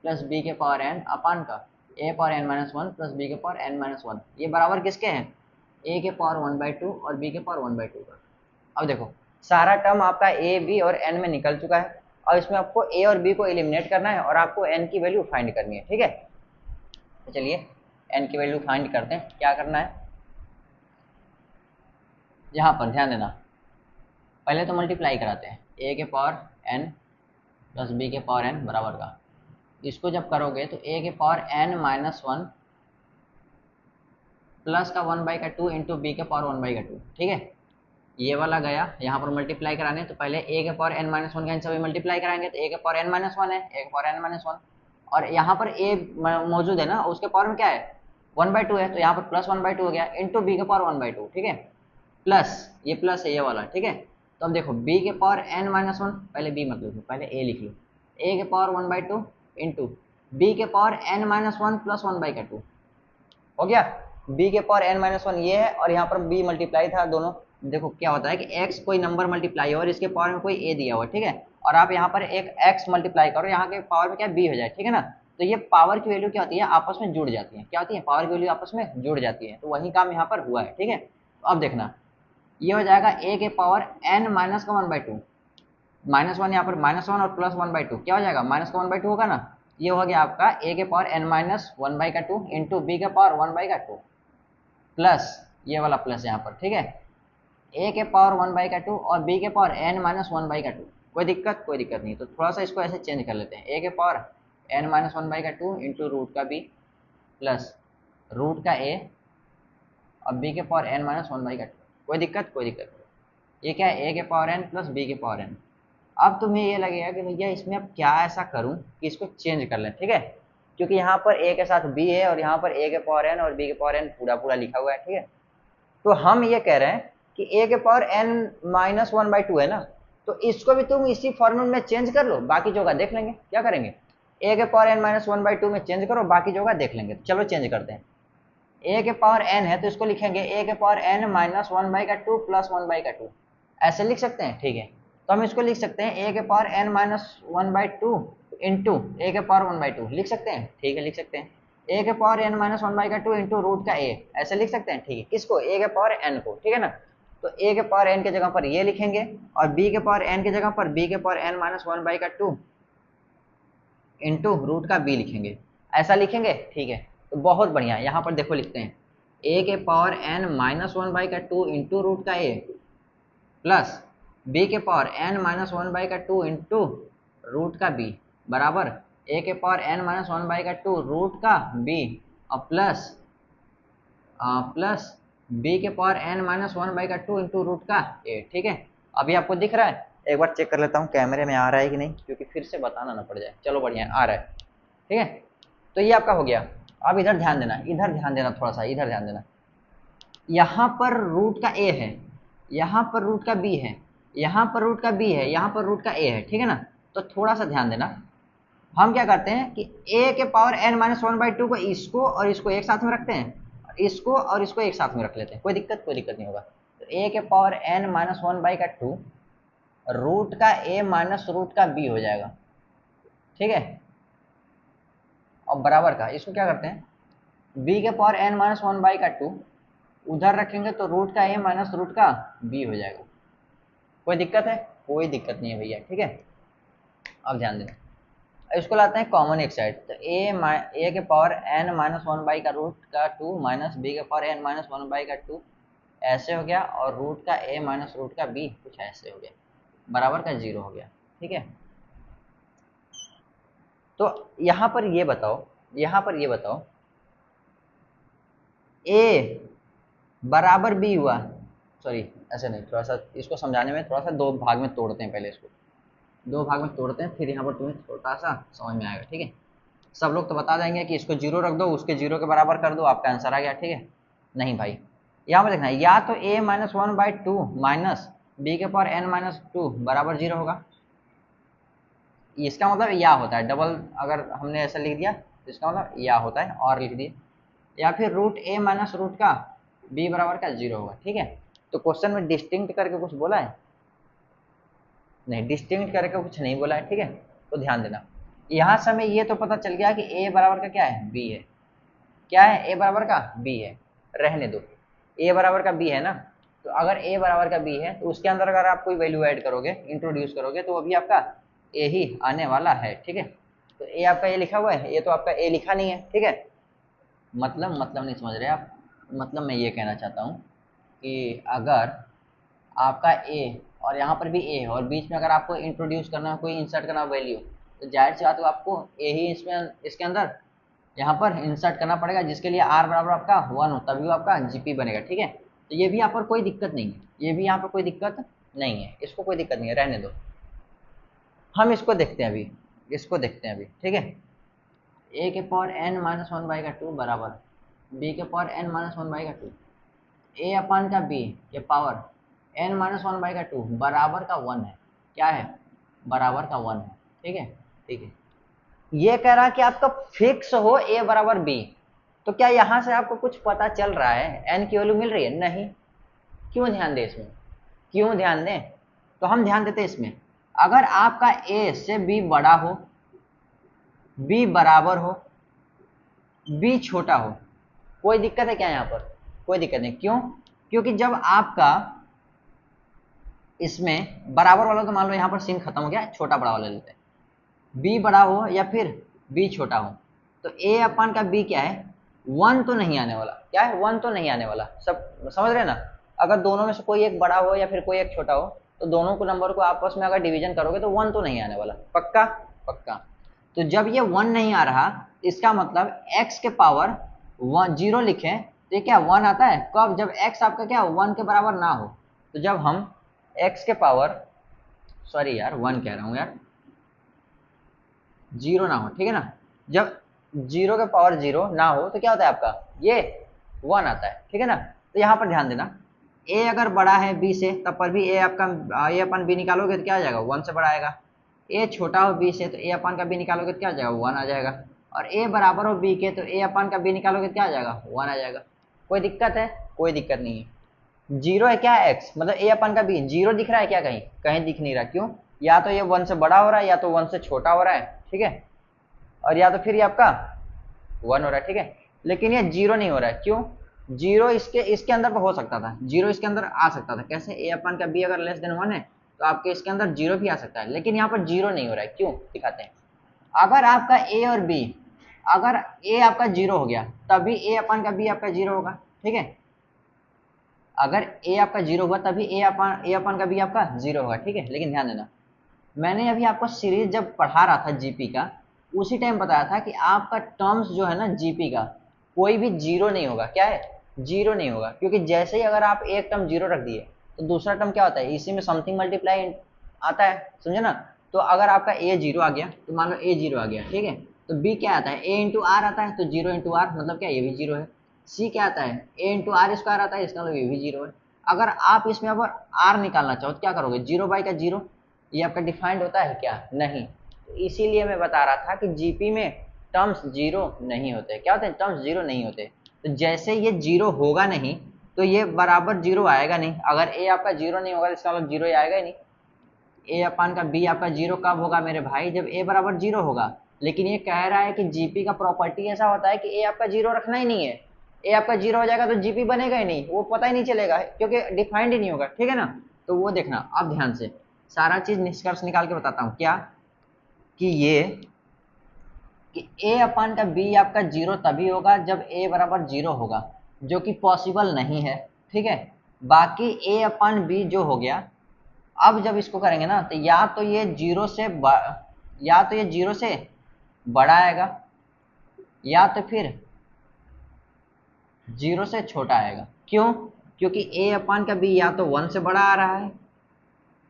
प्लस बी के पावर n अपान का A power n minus 1 plus B के पावर n माइनस 1, ये बराबर किसके हैं, ए के पावर 1/2 और बी के पावर 1/2 का। अब देखो सारा टर्म आपका ए बी और एन में निकल चुका है, और इसमें आपको ए और बी को एलिमिनेट करना है और आपको एन की वैल्यू फाइंड करनी है, ठीक है। तो चलिए एन की वैल्यू फाइंड करते हैं, क्या करना है, यहाँ पर ध्यान देना, पहले तो मल्टीप्लाई कराते हैं, ए के पावर n प्लस बी के पावर n बराबर का, इसको जब करोगे तो ए के पावर n माइनस 1 प्लस का 1/2 इंटू बी के पावर 1/2, ठीक है। ये वाला गया, यहाँ पर मल्टीप्लाई कराने तो पहले ए के पावर n माइनस 1 का इन सभी मल्टीप्लाई कराएंगे, तो ए के पावर n माइनस 1 है, ए के पावर n माइनस 1, और यहाँ पर ए मौजूद है ना, उसके पावर में क्या है 1/2 है, तो यहाँ पर प्लस 1/2 हो गया इंटू बी के पावर 1/2, ठीक है, प्लस ये प्लस है ये वाला, ठीक है। तो अब देखो b के पावर n माइनस वन, पहले b मत लिखो, पहले a लिख लो, a के पावर 1/2 इंटू b के power n minus one plus 1/2 हो गया। b के पावर n माइनस वन ये है, और यहाँ पर b मल्टीप्लाई था दोनों। देखो क्या होता है कि x कोई नंबर मल्टीप्लाई हो और इसके पावर में कोई a दिया हुआ, ठीक है, और आप यहाँ पर एक x मल्टीप्लाई करो, यहाँ के पावर में क्या b हो जाए, ठीक है ना। तो ये पावर की वैल्यू क्या होती है, आपस में जुड़ जाती है। क्या होती है, पावर की वैल्यू आपस में जुड़ जाती है। तो वही काम यहाँ पर हुआ है, ठीक है। तो अब देखना, ये हो जाएगा a के पावर n माइनस का 1/2, माइनस वन, यहाँ पर माइनस वन और प्लस 1/2 क्या हो जाएगा, माइनस का 1/2 होगा ना। ये हो गया आपका a के power n minus 1/2 into B के पावर 1/2 प्लस ये वाला प्लस यहाँ पर, ठीक है, a के पावर 1/2 और b के पावर n माइनस 1/2। कोई दिक्कत, कोई दिक्कत नहीं। तो थोड़ा सा इसको ऐसे चेंज कर लेते हैं, a के power n minus 1/2 into root का b प्लस रूट का a और b के पावर n माइनस 1/2। कोई दिक्कत, कोई दिक्कत। ये क्या है, a के पावर n प्लस b के पावर n। अब तुम्हें ये लगेगा कि भैया इसमें अब क्या ऐसा करूं कि इसको चेंज कर लें, ठीक है, क्योंकि यहाँ पर a के साथ b है और यहाँ पर a के पावर n और b के पावर n पूरा पूरा लिखा हुआ है, ठीक है। तो हम ये कह रहे हैं कि a के पावर n माइनस 1/2 है ना, तो इसको भी तुम इसी फॉर्मूले में चेंज कर लो, बाकी जगह देख लेंगे। क्या करेंगे, a के पावर n माइनस 1/2 में चेंज करो, बाकी जगह देख लेंगे। चलो चेंज करते हैं। a के पावर n है तो इसको लिखेंगे a के पावर n माइनस 1/2 प्लस 1/2, ऐसे लिख सकते हैं, ठीक है। तो हम इसको लिख सकते हैं a के power n minus 1/2 into a के पावर 1/2 लिख सकते हैं, ठीक है, लिख सकते हैं। a के power n minus 1/2 into root का a, ऐसे लिख सकते हैं, ठीक है। किसको, a के पावर n को, ठीक है ना। तो a के पावर n के जगह पर ये लिखेंगे और b के पावर n के जगह पर b के power n minus 1/2 into root का b लिखेंगे, ऐसा लिखेंगे, ठीक है। तो बहुत बढ़िया, यहाँ पर देखो लिखते हैं a के power n minus 1/2 into root का a प्लस b के power n minus 1/2 into root का b बराबर a के पावर n माइनस 1/2 रूट का b और प्लस प्लस b के power n minus 1/2 into root का a, ठीक है। अभी आपको दिख रहा है, एक बार चेक कर लेता हूँ कैमरे में आ रहा है कि नहीं, क्योंकि फिर से बताना ना पड़ जाए। चलो बढ़िया आ रहा है, ठीक है। तो ये आपका हो गया। अब इधर ध्यान देना, इधर ध्यान देना, थोड़ा सा इधर ध्यान देना। यहाँ पर रूट का a है, यहाँ पर रूट का b है, यहाँ पर रूट का b है, यहाँ पर रूट का a है, ठीक है ना। तो थोड़ा सा ध्यान देना, हम क्या करते हैं कि a के पावर n माइनस 1/2 को इसको और इसको एक साथ में रखते हैं, इसको और इसको एक साथ में रख लेते हैं। कोई दिक्कत, कोई दिक्कत नहीं होगा। तो a के पावर n माइनस 1/2 रूट का a माइनस रूट का b हो जाएगा, ठीक है। और बराबर का इसको क्या करते हैं, b के पावर n माइनस 1/2 उधर रखेंगे तो रूट का a माइनस रूट का b हो जाएगा। कोई दिक्कत है, कोई दिक्कत नहीं है भैया, ठीक है। अब ध्यान देना, इसको लाते हैं कॉमन एक साइड। तो a के power n minus 1/2 minus b के पावर n माइनस 1/2 ऐसे हो गया, और रूट का a माइनस रूट का b कुछ ऐसे हो गया, बराबर का 0 हो गया, ठीक है। तो यहाँ पर ये बताओ, यहाँ पर ये बताओ a बराबर b हुआ, सॉरी ऐसे नहीं, थोड़ा सा इसको समझाने में थोड़ा सा दो भाग में तोड़ते हैं, पहले इसको दो भाग में तोड़ते हैं, फिर यहाँ पर तुम्हें छोटा सा समझ में आएगा, ठीक है। सब लोग तो बता देंगे कि इसको 0 रख दो, उसके 0 के बराबर कर दो, आपका आंसर आ गया, ठीक है। नहीं भाई, यहाँ पर देखना है, या तो a माइनस 1/2 माइनस b के पावर n माइनस 2 बराबर 0 होगा। इसका मतलब या होता है डबल, अगर हमने ऐसा लिख दिया तो इसका मतलब या होता है, और लिख दिए, या फिर रूट a माइनस रूट का b बराबर का 0 होगा, ठीक है। तो क्वेश्चन में डिस्टिंक्ट करके कुछ बोला है नहीं, डिस्टिंक्ट करके कुछ नहीं बोला है, ठीक है। तो ध्यान देना, यहाँ से हमें ये तो पता चल गया कि a बराबर का क्या है, b है। क्या है, a बराबर का b है, रहने दो, a बराबर का b है ना। तो अगर a बराबर का b है तो उसके अंदर अगर आप कोई वैल्यू ऐड करोगे, इंट्रोड्यूस करोगे, तो अभी आपका a ही आने वाला है, ठीक है। तो a आपका ये लिखा हुआ है, ये तो आपका a लिखा नहीं है, ठीक है। मतलब नहीं समझ रहे आप, मतलब मैं ये कहना चाहता हूँ कि अगर आपका a और यहाँ पर भी a है, और बीच में अगर आपको इंट्रोड्यूस करना, कोई इंसर्ट करना वैल्यू, तो जाहिर सी बात है आपको a ही इसमें, इसके अंदर यहाँ पर इंसर्ट करना पड़ेगा, जिसके लिए r बराबर आपका 1 हो, तभी वो आपका जीपी बनेगा, ठीक है। तो ये भी यहाँ पर कोई दिक्कत नहीं है, ये भी यहाँ पर कोई दिक्कत नहीं है, इसको कोई दिक्कत नहीं है, रहने दो। हम इसको देखते हैं अभी, इसको देखते हैं अभी, ठीक है। a के पावर n माइनस 1/2 बराबर b के पावर n माइनस 1/2 a अपान का b के power n minus one by का 2 बराबर का 1 है, क्या है, बराबर का 1 है, ठीक है, ठीक है। ये कह रहा कि आपका फिक्स हो a बराबर b, तो क्या यहां से आपको कुछ पता चल रहा है n की वैल्यू मिल रही है, नहीं। क्यों ध्यान दें इसमें, क्यों ध्यान दें, तो हम ध्यान देते हैं इसमें, अगर आपका a से b बड़ा हो, b बराबर हो, b छोटा हो, कोई दिक्कत है क्या यहाँ पर, कोई दिक्कत नहीं, क्यों, क्योंकि जब आपका इसमें बराबर वाला, तो मान लो यहाँ पर सीन खत्म हो गया, छोटा बड़ा वाला लेते हैं, b बड़ा हो या फिर b छोटा हो, तो a अपन का b क्या है, 1 तो नहीं आने वाला, क्या है, 1 तो नहीं आने वाला, सब समझ रहे हैं ना। अगर दोनों में से कोई एक बड़ा हो या फिर कोई एक छोटा हो, तो दोनों को नंबर को आपस में अगर डिवीजन करोगे तो 1 तो नहीं आने वाला, पक्का, पक्का। तो जब ये 1 नहीं आ रहा, इसका मतलब x के पावर 0 लिखें तो ये क्या 1 आता है, कब, जब x आपका क्या 1 के बराबर ना हो। तो जब हम x के पावर, सॉरी यार 1 कह रहा हूँ यार, 0 ना हो, ठीक है ना, जब 0 के पावर 0 ना हो तो क्या होता है आपका, ये 1 आता है, ठीक है ना। तो यहाँ पर ध्यान देना, a अगर बड़ा है b से, तब पर भी a आपका a अपन b निकालोगे तो क्या आ जाएगा, 1 से बड़ा आएगा। a छोटा हो b से, तो a अपन का b निकालोगे तो क्या आ जाएगा, 1 आ जाएगा। और a बराबर हो b के, तो a अपन का b निकालोगे तो क्या आ जाएगा, 1 आ जाएगा। कोई दिक्कत है, कोई दिक्कत नहीं है। 0 है क्या x, मतलब a अपन का b 0 दिख रहा है क्या, कहीं कहीं दिख नहीं रहा, क्यों, या तो ये 1 से बड़ा हो रहा है या तो 1 से छोटा हो रहा है, ठीक है, और या तो फिर ये आपका 1 हो रहा है, ठीक है। लेकिन ये 0 नहीं हो रहा है, क्यों, 0 इसके अंदर तो हो सकता था, 0 इसके अंदर आ सकता था, कैसे, a अपन का b अगर लेस देन 1 है तो आपके इसके अंदर 0 भी आ सकता है, लेकिन यहाँ पर 0 नहीं हो रहा है, क्यों, दिखाते हैं। अगर आपका a और b, अगर a आपका 0 हो गया तभी a अपन का b आपका 0 होगा, ठीक है, अगर a आपका 0 हुआ तभी a अपन का b आपका 0 होगा, ठीक है। लेकिन ध्यान देना, मैंने अभी आपको सीरीज जब पढ़ा रहा था जीपी का, उसी टाइम बताया था कि आपका टर्म्स जो है ना जीपी का, कोई भी 0 नहीं होगा, क्या है, 0 नहीं होगा, क्योंकि जैसे ही अगर आप एक टर्म 0 रख दिए तो दूसरा टर्म क्या होता है, इसी में समथिंग मल्टीप्लाई आता है, समझे ना। तो अगर आपका a 0 आ गया, तो मान लो a 0 आ गया, ठीक है, तो b क्या आता है, a इंटू आर आता है, तो 0 इंटू आर मतलब क्या, ये भी 0 है। c क्या आता है, a इंटू आर स्क्वायर आता है, इसका मतलब ये भी 0 है। अगर आप इसमें अगर r निकालना चाहो तो क्या करोगे, 0 बाई का 0, ये आपका डिफाइंड होता है क्या, नहीं। तो इसीलिए मैं बता रहा था कि जीपी में टर्म्स 0 नहीं होते, क्या होते हैं, टर्म्स 0 नहीं होते। तो जैसे ये 0 होगा नहीं तो ये बराबर 0 आएगा नहीं, अगर a आपका 0 नहीं होगा तो इसका मतलब 0 आएगा ही नहीं। a अपान का b आपका 0 कब होगा मेरे भाई, जब a बराबर 0 होगा। लेकिन ये कह रहा है कि जीपी का प्रॉपर्टी ऐसा होता है कि a आपका 0 रखना ही नहीं है, a आपका 0 हो जाएगा तो जीपी बनेगा ही नहीं, वो पता ही नहीं चलेगा क्योंकि डिफाइंड ही नहीं होगा, ठीक है ना। तो वो देखना अब ध्यान से, सारा चीज निष्कर्ष निकाल के बताता हूँ, क्या कि ये कि a अपान का b आपका 0 तभी होगा जब a बराबर 0 होगा, जो कि पॉसिबल नहीं है, ठीक है। बाकी a अपान b जो हो गया, अब जब इसको करेंगे ना तो या तो ये 0 से या तो ये 0 से बड़ा आएगा या तो फिर 0 से छोटा आएगा, क्यों, क्योंकि a अपान का b या तो 1 से बड़ा आ रहा है,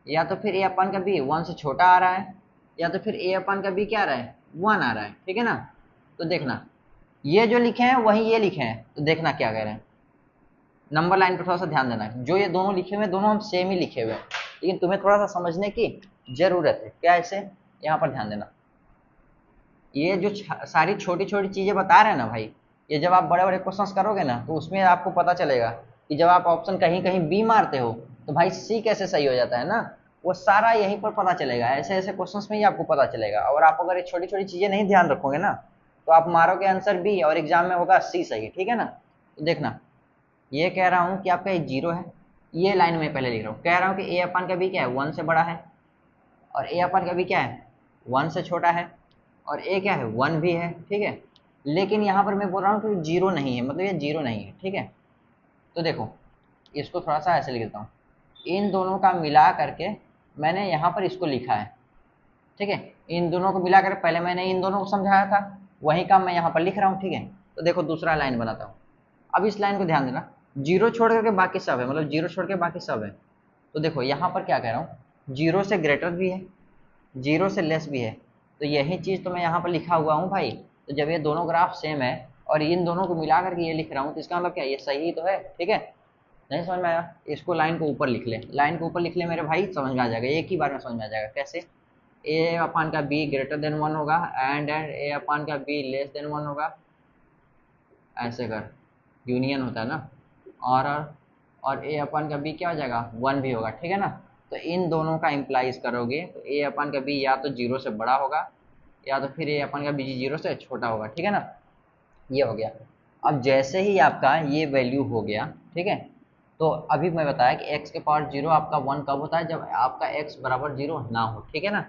या तो फिर a अपान का b 1 से छोटा आ रहा है, या तो फिर a अपान का b क्या आ रहा है, 1 आ रहा है, ठीक है ना। तो देखना ये जो लिखे हैं वही ये लिखे हैं, तो देखना क्या कह रहे हैं, नंबर लाइन पर थोड़ा सा ध्यान देना, जो ये दोनों लिखे हुए हैं दोनों हम सेम ही लिखे हुए हैं, लेकिन तुम्हें थोड़ा सा समझने की जरूरत है, क्या ऐसे, यहाँ पर ध्यान देना। ये जो सारी छोटी छोटी चीजें बता रहे हैं ना भाई, ये जब आप बड़े बड़े क्वेश्चंस करोगे ना तो उसमें आपको पता चलेगा कि जब आप ऑप्शन कहीं कहीं बी मारते हो तो भाई सी कैसे सही हो जाता है ना, वो सारा यहीं पर पता चलेगा, ऐसे ऐसे क्वेश्चंस में ही आपको पता चलेगा। और आप अगर ये छोटी छोटी चीजें नहीं ध्यान रखोगे ना तो आप मारोगे आंसर बी और एग्जाम में होगा सी सही, ठीक है ना। तो देखना ये कह रहा हूँ कि आपका ये 0 है, ये लाइन में पहले लिख रहा हूँ, कह रहा हूँ कि a अपन का b क्या है, 1 से बड़ा है, और a अपन का b क्या है, 1 से छोटा है, और a क्या है, 1 भी है, ठीक है। लेकिन यहाँ पर मैं बोल रहा हूँ कि 0 नहीं है, मतलब ये 0 नहीं है, ठीक है। तो देखो इसको थोड़ा सा ऐसे लिख देता हूँ, इन दोनों का मिला करके मैंने यहाँ पर इसको लिखा है, ठीक है। इन दोनों को मिला कर पहले मैंने इन दोनों को समझाया था, वही काम मैं यहाँ पर लिख रहा हूँ, ठीक है। तो देखो दूसरा लाइन बनाता हूँ, अब इस लाइन को ध्यान देना, 0 छोड़ करके बाकी सब है, मतलब 0 छोड़ के बाकी सब है। तो देखो यहाँ पर क्या कह रहा हूँ, 0 से ग्रेटर भी है, 0 से लेस भी है, तो यही चीज़ तो मैं यहाँ पर लिखा हुआ हूँ भाई। तो जब ये दोनों ग्राफ सेम है और इन दोनों को मिला करके ये लिख रहा हूँ तो इसका मतलब क्या, ये सही तो है, ठीक है। नहीं समझ में आया, इसको लाइन को ऊपर लिख ले, लाइन को ऊपर लिख ले मेरे भाई, समझ में आ जाएगा, एक ही बार में समझ में आ जाएगा। कैसे? ए अपान का बी ग्रेटर देन 1 होगा एंड ए अपान का बी लेस देन 1 होगा, ऐसे कर, यूनियन होता है ना, और और ए अपान का बी क्या हो जाएगा, 1 भी होगा, ठीक है ना। तो इन दोनों का इम्प्लाइज करोगे तो ए अपान का बी या तो 0 से बड़ा होगा या तो फिर ए अपान का बी 0 से छोटा होगा, ठीक है ना। ये हो गया। अब जैसे ही आपका ये वैल्यू हो गया, ठीक है, तो अभी मैं बताया कि x के पावर 0 आपका 1 कब होता है, जब आपका x बराबर 0 ना हो, ठीक है ना।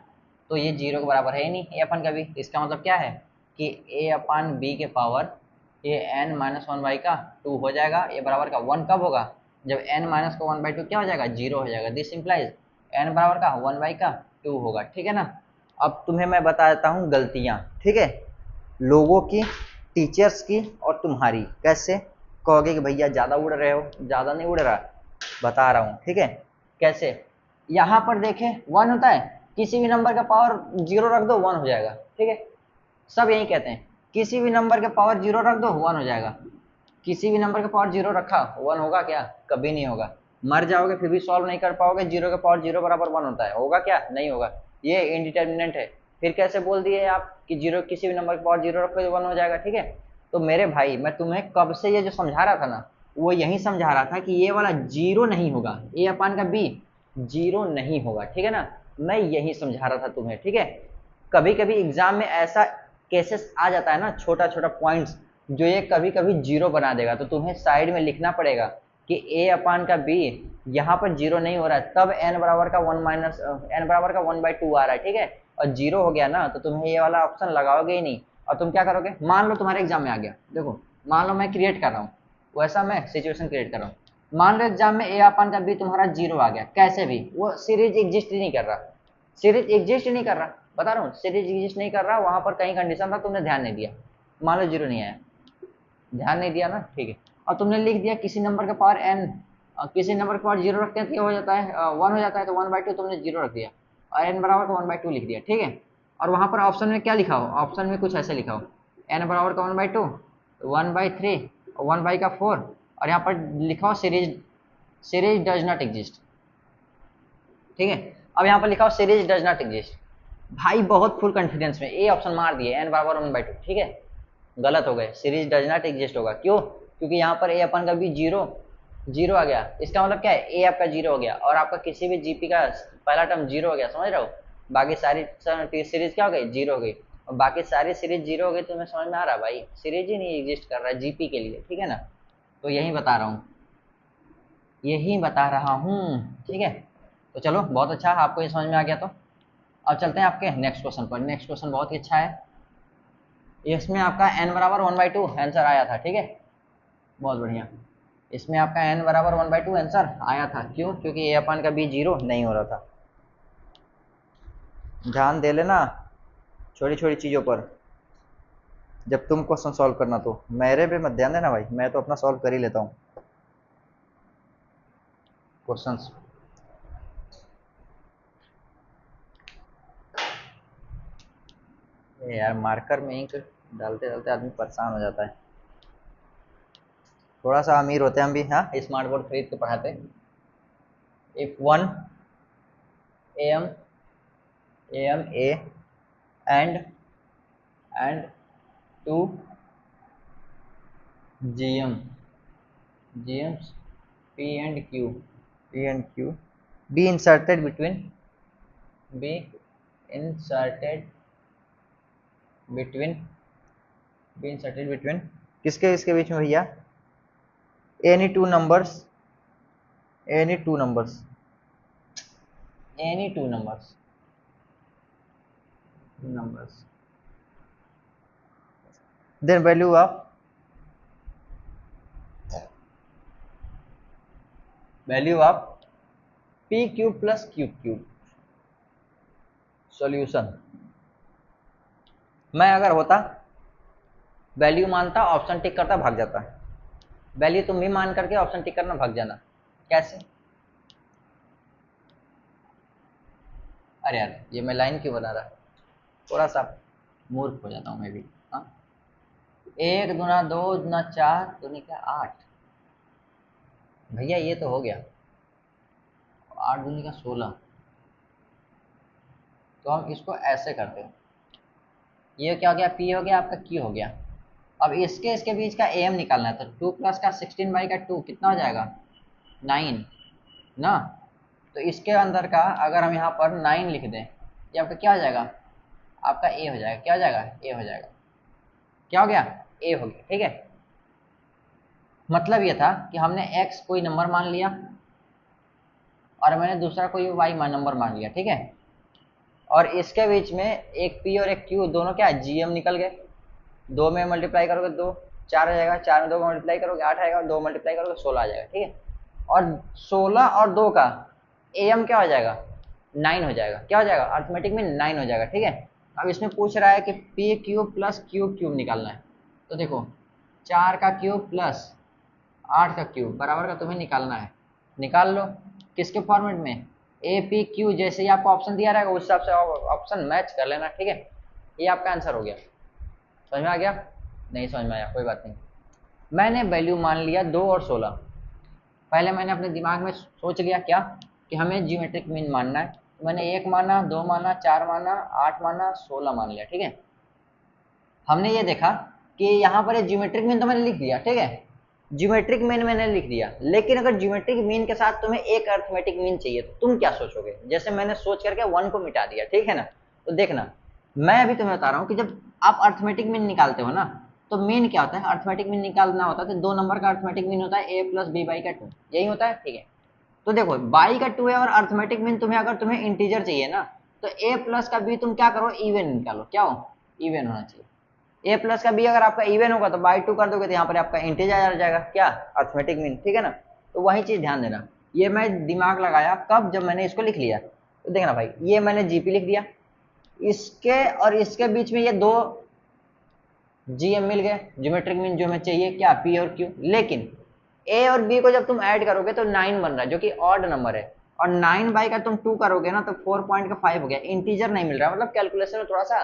तो ये 0 के बराबर है ही नहीं ए अपन का भी, इसका मतलब क्या है कि ए अपान बी के पावर ये n माइनस वन बाई का 2 हो जाएगा, ये बराबर का 1 कब होगा, जब n माइनस का 1 बाई 2 क्या हो जाएगा, 0 हो जाएगा। दिस इम्प्लाइज n बराबर का 1 बाई का 2 होगा, ठीक है ना। अब तुम्हें मैं बता देता हूँ गलतियाँ, ठीक है, लोगों की, टीचर्स की और तुम्हारी। कैसे? कहोगे कि भैया ज़्यादा उड़ रहे हो, ज़्यादा नहीं उड़ रहा, बता रहा हूँ, ठीक है। कैसे? यहाँ पर देखें 1 होता है, किसी भी नंबर का पावर 0 रख दो 1 हो जाएगा, ठीक है। सब यही कहते हैं, किसी भी नंबर के पावर 0 रख दो 1 हो जाएगा। किसी भी नंबर का पावर 0 रखा 1 होगा क्या, कभी नहीं होगा। मर जाओगे फिर भी सॉल्व नहीं कर पाओगे, 0 का पावर 0 बराबर 1 होता है, होगा क्या, नहीं होगा, ये इनडिटर्मिनेंट है। फिर कैसे बोल दिए आप कि 0 किसी भी नंबर का पावर 0 रखो तो 1 हो जाएगा, ठीक है। तो मेरे भाई मैं तुम्हें कब से ये जो समझा रहा था ना, वो यही समझा रहा था कि ये वाला 0 नहीं होगा, ए अपान का बी 0 नहीं होगा, ठीक है ना। मैं यही समझा रहा था तुम्हें, ठीक है। कभी कभी एग्जाम में ऐसा केसेस आ जाता है ना, छोटा छोटा पॉइंट्स जो ये कभी कभी 0 बना देगा, तो तुम्हें साइड में लिखना पड़ेगा कि ए अपान का बी यहाँ पर 0 नहीं हो रहा है, तब n बराबर का 1 माइनस n बराबर का 1/2 आ रहा है, ठीक है। और 0 हो गया ना तो तुम्हें ये वाला ऑप्शन लगाओगे ही नहीं, और तुम क्या करोगे, मान लो तुम्हारे एग्जाम में आ गया, देखो मान लो मैं क्रिएट कर रहा हूँ, वैसा मैं सिचुएशन क्रिएट कर रहा हूँ। मान लो एग्जाम में ए अपान का बी तुम्हारा 0 आ गया, कैसे भी, वो सीरीज एग्जिस्ट ही नहीं कर रहा, सीरीज एग्जिस्ट ही नहीं कर रहा, बता रहा हूँ सीरीज एग्जिस्ट नहीं कर रहा, वहां पर कहीं कंडीशन था तुमने ध्यान नहीं दिया, मान लो 0 नहीं आया, ध्यान नहीं दिया ना, ठीक है। और तुमने लिख दिया किसी नंबर का पावर n, किसी नंबर का पावर 0 रखते हैं तो ये हो जाता है 1 हो जाता है, तो 1/2 तुमने 0 रख दिया और n बराबर का 1/2 लिख दिया, ठीक है। और वहां पर ऑप्शन में क्या लिखा हो, ऑप्शन में कुछ ऐसे लिखा हो, n बराबर का 1/2, 1/3 और 1/4, और यहाँ पर लिखा हो series, series does not exist, ठीक है। अब यहाँ पर लिखा हो सीरीज डज नॉट एग्जिस्ट, भाई बहुत फुल कॉन्फिडेंस में ए ऑप्शन मार दिए, n बराबर 1/2, ठीक है, गलत हो गए, सीरीज डज नॉट एग्जिस्ट होगा, क्यों, क्योंकि यहाँ पर ए अपन का भी 0 0 आ गया, इसका मतलब क्या है, ए आपका 0 हो गया और आपका किसी भी जीपी का पहला टर्म 0 हो गया, समझ रहे हो। बाकी सारी सीरीज क्या हो गई, 0 हो गई, और बाकी सारी सीरीज 0 हो गई, तुम्हें समझ में आ रहा है भाई, सीरीज ही नहीं एग्जिस्ट कर रहा है जीपी के लिए, ठीक है ना। तो यही बता रहा हूँ, यही बता रहा हूँ, ठीक है। तो चलो बहुत अच्छा, आपको ये समझ में आ गया, तो अब चलते हैं आपके नेक्स्ट क्वेश्चन पर। नेक्स्ट क्वेश्चन बहुत ही अच्छा है, इसमें आपका n बराबर 1/2 आंसर आया था, ठीक है, बहुत बढ़िया। इसमें आपका n बराबर 1/2 आंसर आया था, क्यों, क्योंकि ए अपन का बी 0 नहीं हो रहा था। ध्यान दे लेना छोटी छोटी चीजों पर, जब तुम क्वेश्चन सॉल्व करना तो मेरे पे मत ध्यान देना भाई, मैं तो अपना सॉल्व कर ही लेता हूँ क्वेश्चंस। यार मार्कर में इंक डालते डालते आदमी परेशान हो जाता है, थोड़ा सा अमीर होते हैं हम भी, हाँ स्मार्ट बोर्ड खरीद के पढ़ाते। If 1 am a and 2 gms p and q be inserted between, be inserted between, be inserted between किसके इसके बीच में भैया, any two numbers, any two numbers, any two numbers, then value of, value of p cube plus q cube, solution. मैं अगर होता value मानता, option tick करता, भाग जाता, वैल्यू तुम भी मान करके ऑप्शन टिक करना, भाग जाना, कैसे। अरे यार ये मैं लाइन क्यों बना रहा, थोड़ा सा मूर्ख हो जाता हूँ मैं भी, हाँ। 1 दूना 2 दूना 4 दूनी क्या 8, भैया ये तो हो गया 8 दूनी का 16, तो हम इसको ऐसे करते हैं, ये क्या हो गया, पी हो गया आपका, क्यू हो गया। अब इसके इसके बीच का एम निकालना है, तो 2 + 16/2 कितना हो जाएगा, 9 ना। तो इसके अंदर का अगर हम यहाँ पर 9 लिख दें, ये आपका क्या हो जाएगा, आपका ए हो जाएगा, क्या हो जाएगा, ए हो जाएगा, क्या हो गया, ए हो गया, ठीक है। मतलब ये था कि हमने एक्स कोई नंबर मान लिया और मैंने दूसरा कोई वाई नंबर मान लिया, ठीक है। और इसके बीच में एक पी और एक क्यू दोनों क्या है, जीएम निकल गए। 2 में मल्टीप्लाई करोगे 2, 4 आ जाएगा, 4 में 2 मल्टीप्लाई करोगे 8 आएगा, 2 मल्टीप्लाई करोगे 16 आ जाएगा, ठीक है। और 16 और 2 का एम क्या हो जाएगा, 9 हो जाएगा, क्या हो जाएगा, अर्थमेटिक में 9 हो जाएगा, ठीक है। अब इसमें पूछ रहा है कि P cube plus q cube निकालना है, तो देखो 4 का क्यूब प्लस 8 का क्यूब बराबर का तुम्हें निकालना है, निकाल लो। किसके फॉर्मेट में, ए पी क्यू, जैसे ही आपको ऑप्शन दिया रहेगा उस हिसाब से ऑप्शन मैच कर लेना, ठीक है। ये आपका आंसर हो गया, समझ में आ गया, नहीं समझ में आया कोई बात नहीं। मैंने वैल्यू मान लिया 2 और 16, पहले मैंने अपने दिमाग में सोच लिया क्या, कि हमें जियोमेट्रिक मीन मानना है, तो मैंने 1 माना, 2 माना, 4 माना, 8 माना, 16 मान लिया, ठीक है। हमने ये देखा कि यहाँ पर जियोमेट्रिक मीन तो मैंने लिख दिया, ठीक है, ज्योमेट्रिक मीन मैंने लिख दिया, लेकिन अगर ज्योमेट्रिक मीन के साथ तुम्हें एक अर्थमेटिक मीन चाहिए तो तुम क्या सोचोगे, जैसे मैंने सोच करके 1 को मिटा दिया, ठीक है ना। तो देखना, मैं अभी तुम्हें बता रहा हूँ कि जब आप अर्थमेटिक मीन निकालते हो ना, तो मीन क्या होता है, अर्थमेटिक मीन निकालना होता है तो 2 नंबर का अर्थमेटिक मीन होता है a + b/2, यही होता है, ठीक है। तो देखो y/2 है और अर्थमेटिक मीन तुम्हें, अगर तुम्हें इंटीजर चाहिए ना, तो a+ का b तुम क्या करो, इवन निकालो, क्या हो, इवन होना चाहिए। a+ का b अगर आपका इवन होगा तो बाई 2 कर दोगे तो यहाँ पर आपका इंटीजर आ जाएगा, क्या, अर्थमेटिक मीन, ठीक है ना। तो वही चीज ध्यान देना, ये मैं दिमाग लगाया कब, जब मैंने इसको लिख लिया। तो देखना भाई, ये मैंने जीपी लिख दिया, इसके और इसके बीच में ये 2 जीएम मिल गए, ज्योमेट्रिक मीन जो हमें चाहिए, क्या, पी और क्यू। लेकिन ए और बी को जब तुम ऐड करोगे तो 9 बन रहा है, जो कि ऑड नंबर है, और 9 बाई का तुम 2 करोगे ना तो 4.5 हो गया, इंटीजर नहीं मिल रहा, मतलब कैलकुलेशन में थोड़ा सा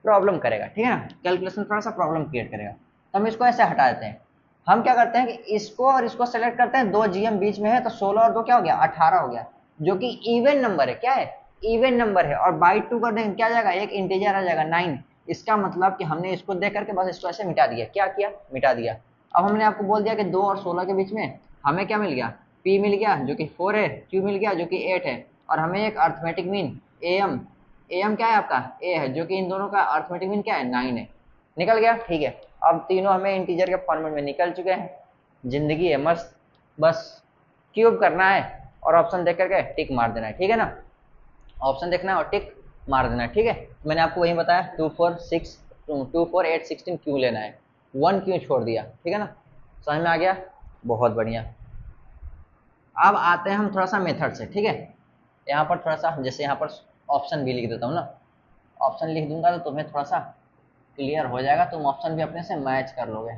प्रॉब्लम करेगा, ठीक है ना, कैलकुलेशन थोड़ा सा प्रॉब्लम क्रिएट करेगा। तो हम इसको ऐसे हटा देते हैं। हम क्या करते हैं कि इसको और इसको सेलेक्ट करते हैं, 2 जीएम बीच में है तो 16 और 2 क्या हो गया, 18 हो गया, जो कि इवन नंबर है, क्या है, इवन नंबर है। और बाई 2 कर देंगे, क्या जाएगा, एक इंटीजर आ जाएगा 9। इसका मतलब कि हमने इसको देख करके बस इसको ऐसे मिटा दिया, क्या किया, मिटा दिया। अब हमने आपको बोल दिया कि 2 और 16 के बीच में हमें क्या मिल गया, पी मिल गया जो कि 4 है, क्यू मिल गया जो कि 8 है, और हमें एक अर्थमेटिक मीन एम, एम क्या है आपका, ए है, जो कि इन दोनों का अर्थमेटिक मीन क्या है, 9 है, निकल गया, ठीक है। अब तीनों हमें इंटीजर के फॉर्मेट में निकल चुके हैं, जिंदगी है मस्त, बस क्यूब करना है और ऑप्शन देख करके टिक मार देना है, ठीक है ना, ऑप्शन देखना है और टिक मार देना है, ठीक है। मैंने आपको वही बताया 2 4 6 2 4 8 16 क्यों लेना है, 1 क्यों छोड़ दिया, ठीक है ना, समझ में आ गया, बहुत बढ़िया। अब आते हैं हम थोड़ा सा मेथड से, ठीक है। यहाँ पर थोड़ा सा, जैसे यहाँ पर ऑप्शन भी लिख देता हूँ ना, ऑप्शन लिख दूंगा तो तुम्हें थोड़ा सा क्लियर हो जाएगा, तुम ऑप्शन भी अपने से मैच कर लोगे,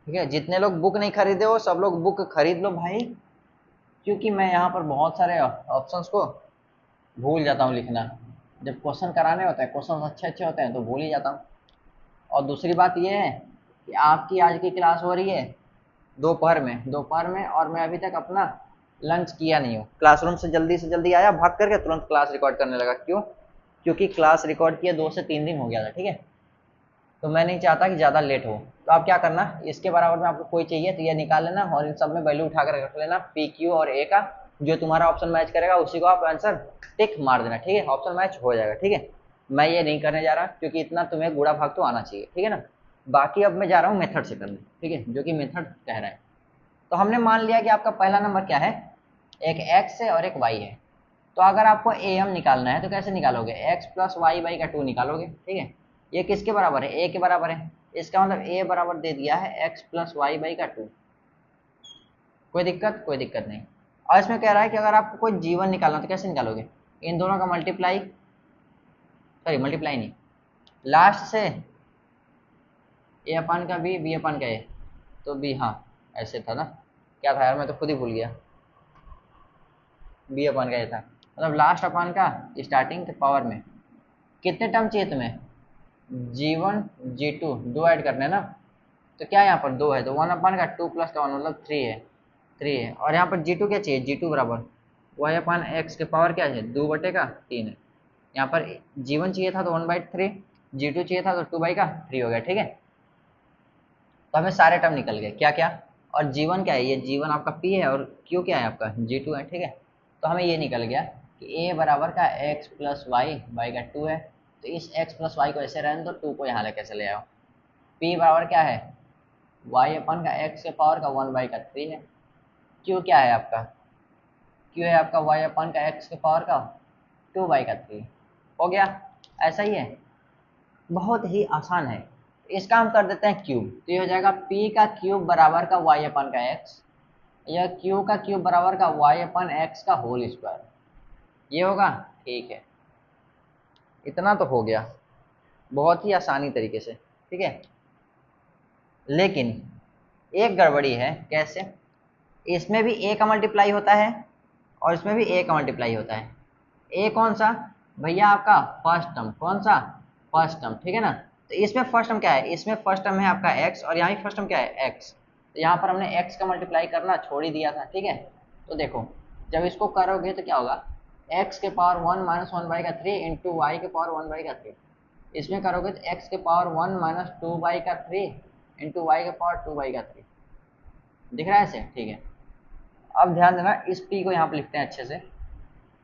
ठीक है। जितने लोग बुक नहीं खरीदे हो सब लोग बुक खरीद लो भाई, क्योंकि मैं यहाँ पर बहुत सारे ऑप्शंस को भूल जाता हूँ लिखना, जब क्वेश्चन कराने होते हैं, क्वेश्चन अच्छे अच्छे होते हैं तो भूल ही जाता हूँ। और दूसरी बात ये है कि आपकी आज की क्लास हो रही है दोपहर में और मैं अभी तक अपना लंच किया नहीं हूँ, क्लासरूम से जल्दी आया, भाग करके तुरंत क्लास रिकॉर्ड करने लगा, क्यों, क्योंकि क्लास रिकॉर्ड किए 2 से 3 दिन हो गया था, ठीक है। तो मैं नहीं चाहता कि ज़्यादा लेट हो, तो आप क्या करना, इसके बराबर में आपको कोई चाहिए तो ये निकाल लेना और इन सब में वैल्यू उठा कर रख लेना, पी क्यू और ए का, जो तुम्हारा ऑप्शन मैच करेगा उसी को आप आंसर टिक मार देना, ठीक है, ऑप्शन मैच हो जाएगा, ठीक है। मैं ये नहीं करने जा रहा क्योंकि इतना तुम्हें गुड़ा भाग तो आना चाहिए, ठीक है ना। बाकी अब मैं जा रहा हूँ मेथड से करने, ठीक है, जो कि मेथड कह रहा है। तो हमने मान लिया कि आपका पहला नंबर क्या है, एक एक्स है और एक वाई है। तो अगर आपको ए एम निकालना है तो कैसे निकालोगे, एक्स प्लस वाई बाई का 2 निकालोगे, ठीक है। ये किसके बराबर है, ए के बराबर है, इसका मतलब ए बराबर दे दिया है एक्स प्लस वाई बाई का 2। कोई दिक्कत, कोई दिक्कत नहीं। और इसमें कह रहा है कि अगर आपको कोई जीवन निकालना तो कैसे निकालोगे, इन दोनों का मल्टीप्लाई, सॉरी मल्टीप्लाई नहीं, लास्ट से ए अपान का बी अपान का ए, तो बी, हाँ ऐसे था ना, क्या था यार, मैं तो खुद ही भूल गया, बी अपान का ये था, मतलब लास्ट अपान का स्टार्टिंग के पावर में। कितने टर्म चाहिए तुम्हें, G1 G2 दो ऐड करने ना, तो क्या यहाँ पर 2 है तो 1 अपान का 2 प्लस का 1 मतलब 3 है, 3 है। और यहाँ पर G2 क्या चाहिए, G2 बराबर वाई अपान एक्स के पावर क्या है, 2/3 है। यहाँ पर G1 चाहिए था तो 1/3, G2 चाहिए था तो 2/3 हो गया, ठीक है। तो हमें सारे टर्म निकल गए क्या क्या। और G1 क्या है, ये G1 आपका P है और Q क्या है आपका G2 है, ठीक है। तो हमें ये निकल गया कि A बराबर का x प्लस वाई बाई का 2 है। तो इस x प्लस वाई को ऐसे रहने दो, 2 को यहाँ लेके चले आओ। P बराबर क्या है, y अपन का x के पावर का 1/3 है। Q क्या है आपका, Q है आपका y अपन का x के पावर का 2/3। हो गया, ऐसा ही है, बहुत ही आसान है। इसका हम कर देते हैं क्यूब, तो ये हो जाएगा P का क्यूब बराबर का y अपन का x, या Q का क्यूब बराबर का y अपन x का होल स्क्वायर, ये होगा, ठीक है। इतना तो हो गया बहुत ही आसानी तरीके से, ठीक है। लेकिन एक गड़बड़ी है, कैसे, इसमें भी a का मल्टीप्लाई होता है और इसमें भी a का मल्टीप्लाई होता है। a कौन सा भैया, आपका फर्स्ट टर्म, कौन सा, फर्स्ट टर्म, ठीक है ना। तो इसमें फर्स्ट टर्म क्या है, इसमें फर्स्ट टर्म है आपका x और यहाँ भी फर्स्ट टर्म क्या है x। तो यहाँ पर हमने x का मल्टीप्लाई करना छोड़ ही दिया था, ठीक है। तो देखो जब इसको करोगे तो क्या होगा, x के पावर 1 माइनस 1/3 इंटू वाई के पावर 1/3। इसमें करोगे तो x के पावर 1 माइनस 2/3 इंटू वाई के पावर 2/3। दिख रहा है ऐसे, ठीक है। अब ध्यान देना, इस p को यहाँ पर लिखते हैं अच्छे से।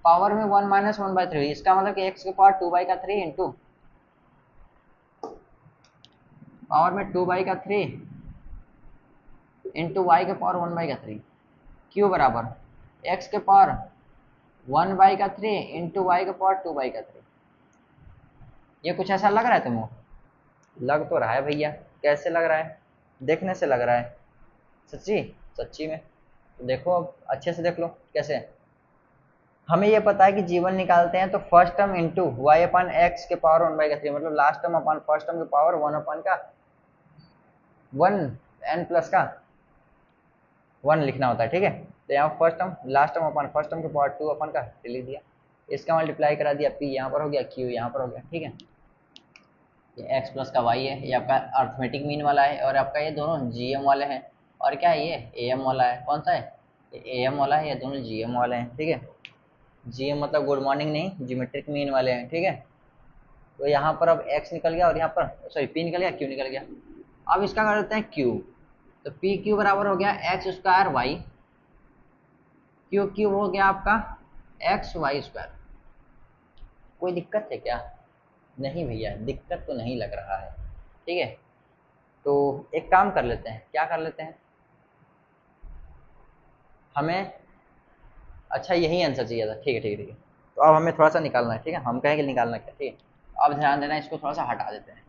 पावर में 1 माइनस 1/3, इसका मतलब कि x के पावर 2/3 इंटू पावर में 2/3 इंटू वाई के पावर 1/3। क्यू बराबर x के पावर 1/3 इंटू वाई के पावर 2/3। ये कुछ ऐसा लग रहा है तुमको, लग तो रहा है भैया, कैसे लग रहा है, देखने से लग रहा है, सच्ची सच्ची में। तो देखो अब अच्छे से देख लो कैसे। हमें ये पता है कि G1 निकालते हैं तो फर्स्ट टर्म इंटू वाई अपन एक्स के पावर 1/3, मतलब लास्ट टर्म अपन फर्स्ट टर्म के पावर 1 अपन का 1 n प्लस का 1 लिखना होता है, ठीक है। तो यहाँ फर्स्ट टर्म लास्ट टर्म अपन फर्स्ट टर्म के पावर 2 अपन का लिख दिया, इसका मल्टीप्लाई करा दिया, P यहाँ पर हो गया, Q यहाँ पर हो गया, ठीक है। ये x प्लस का y है, ये आपका अर्थमेटिक मीन वाला है, और आपका ये दोनों GM वाले हैं। और क्या है, ये AM वाला है, कौन सा है, ये AM वाला है, ये दोनों GM वाले हैं, ठीक है। GM मतलब गुड मॉर्निंग नहीं, ज्योमेट्रिक मीन वाले हैं, ठीक है। तो यहाँ पर अब x निकल गया और यहाँ पर सॉरी P निकल गया, Q निकल गया। अब इसका कर देते हैं Q, तो पी क्यू बराबर हो गया x square y, q q हो गया आपका एक्स वाई स्क्वायर। कोई दिक्कत है क्या, नहीं भैया दिक्कत तो नहीं लग रहा है, ठीक है। तो एक काम कर लेते हैं, क्या कर लेते हैं, हमें अच्छा यही आंसर चाहिए था, ठीक है ठीक है ठीक है। तो अब हमें थोड़ा सा निकालना है, ठीक है, हम कहेंगे निकालना क्या, ठीक है। अब ध्यान देना, इसको थोड़ा सा हटा देते हैं।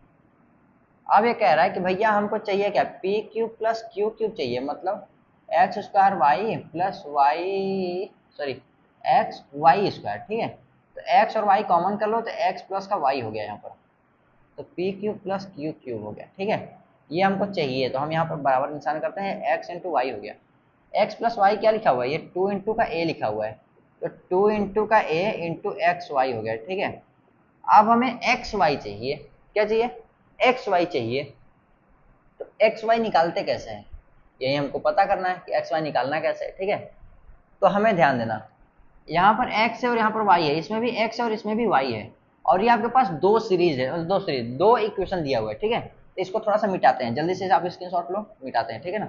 अब ये कह रहा है कि भैया हमको चाहिए क्या, p cube plus q cube चाहिए, मतलब x square y plus y sorry x y square, ठीक है। तो एक्स और वाई कॉमन कर लो तो एक्स प्लस का वाई हो गया यहाँ पर, तो P cube plus q cube हो गया, ठीक है। ये हमको चाहिए तो हम यहाँ पर बराबर निशान करते हैं, एक्स इंटू वाई हो गया। एक्स प्लस वाई क्या लिखा हुआ है, ये 2 इंटू का ए लिखा हुआ है, तो 2 इंटू का ए इंटू एक्स वाई हो गया, ठीक है। अब हमें एक्स वाई चाहिए, क्या चाहिए, एक्स वाई चाहिए। तो एक्स वाई निकालते कैसे हैं, यही हमको पता करना है कि एक्स वाई निकालना कैसे है, ठीक है। तो हमें ध्यान देना, यहाँ पर एक्स है और यहाँ पर वाई है, इसमें भी एक्स है और इसमें भी वाई है, और ये आपके पास दो सीरीज है, दो इक्वेशन दिया हुआ है, ठीक है। तो इसको थोड़ा सा मिटाते हैं, जल्दी से आप स्क्रीनशॉट लो, मिटाते हैं, ठीक है ना।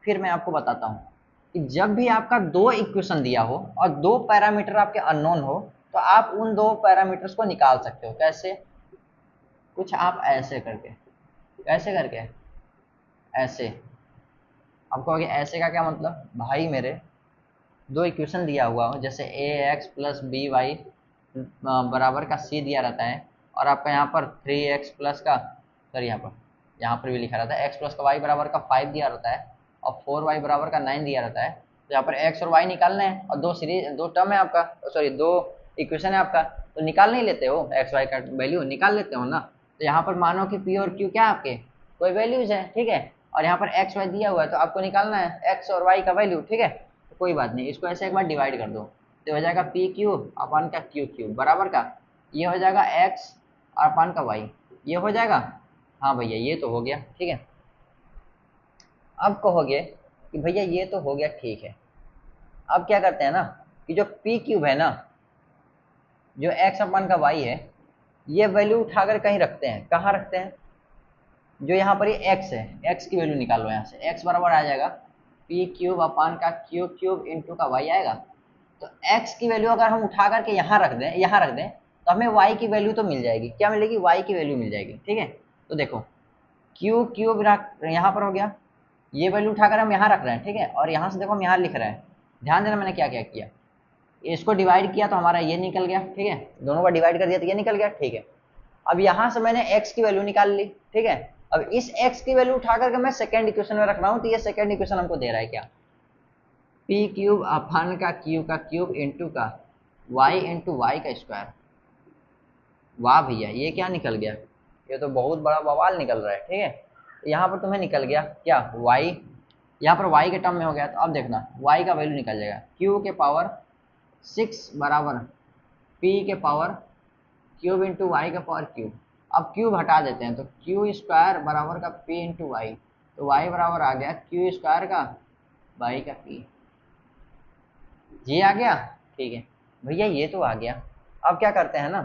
फिर मैं आपको बताता हूँ कि जब भी आपका दो इक्वेशन दिया हो और दो पैरामीटर आपके अननोन हो, तो आप उन दो पैरामीटर्स को निकाल सकते हो, कैसे, कुछ आप ऐसे करके, कैसे करके, ऐसे। अब कहोगे ऐसे का क्या मतलब, भाई मेरे दो इक्वेशन दिया हुआ हो, जैसे ए एक्स प्लस बी वाई बराबर का सी दिया रहता है, और आपका यहाँ पर 3x प्लस का सॉरी यहाँ पर भी लिखा रहता है एक्स प्लस का वाई बराबर का 5 दिया रहता है, और 4y बराबर का 9 दिया रहता है। तो यहाँ पर x और y निकालने हैं, और दो टर्म है आपका, सॉरी दो इक्वेशन है आपका, तो निकाल नहीं लेते हो एक्स वाई का वैल्यू, निकाल लेते हो ना। तो यहाँ पर मानो कि पी और क्यू क्या आपके कोई वैल्यूज है, ठीक है, और यहाँ पर एक्स वाई दिया हुआ है, तो आपको निकालना है एक्स और वाई का वैल्यू, ठीक है। तो कोई बात नहीं, इसको ऐसे एक बार डिवाइड कर दो, तो हो जाएगा पी क्यू अपन का क्यू क्यू बराबर का, ये हो जाएगा एक्स और अपन का वाई, ये हो जाएगा, हाँ भैया ये तो हो गया, ठीक है। अब कहोगे कि भैया ये तो हो गया, ठीक है। अब क्या करते हैं ना कि जो पी क्यूब है ना, जो एक्स अपन का वाई है, ये वैल्यू उठाकर कहीं रखते हैं। कहाँ रखते हैं? जो यहाँ पर ये एक्स है, एक्स की वैल्यू निकालो यहाँ से। एक्स बराबर आ जाएगा पी क्यूब अपान का क्यू क्यूब इंटू का वाई आएगा। तो एक्स की वैल्यू अगर हम उठा करके यहाँ रख दें, यहाँ रख दें, तो हमें वाई की वैल्यू तो मिल जाएगी। क्या मिलेगी? वाई की वैल्यू मिल जाएगी, ठीक है। तो देखो क्यू क्यूब यहाँ पर हो गया, ये वैल्यू उठाकर हम यहाँ रख रहे हैं, ठीक है। और यहाँ से देखो हम यहाँ लिख रहे हैं। ध्यान देना मैंने क्या क्या किया। इसको डिवाइड किया तो हमारा ये निकल गया, ठीक है। दोनों का डिवाइड कर दिया तो ये निकल गया, ठीक है। अब यहाँ से मैंने x की वैल्यू निकाल ली, ठीक है। अब इस x की वैल्यू उठा करके मैं सेकंड इक्वेशन में रख रहा हूँ। तो ये सेकंड इक्वेशन हमको दे रहा है क्या? पी क्यूब अपान का क्यूब इंटू का y इंटू वाई का स्क्वायर। वाह भैया, ये क्या निकल गया? ये तो बहुत बड़ा बवाल निकल रहा है, ठीक है। यहाँ पर तुम्हें निकल गया क्या? y, यहाँ पर y के टर्म में हो गया। तो अब देखना y का वैल्यू निकल जाएगा q के पावर 6 बराबर p के पावर क्यूब इंटू वाई का पावर क्यूब। अब क्यूब हटा देते हैं तो क्यू स्क्वायर बराबर का p इंटू वाई। तो y बराबर आ गया क्यू स्क्वायर का वाई का p। ये आ गया, ठीक है भैया, ये तो आ गया। अब क्या करते हैं ना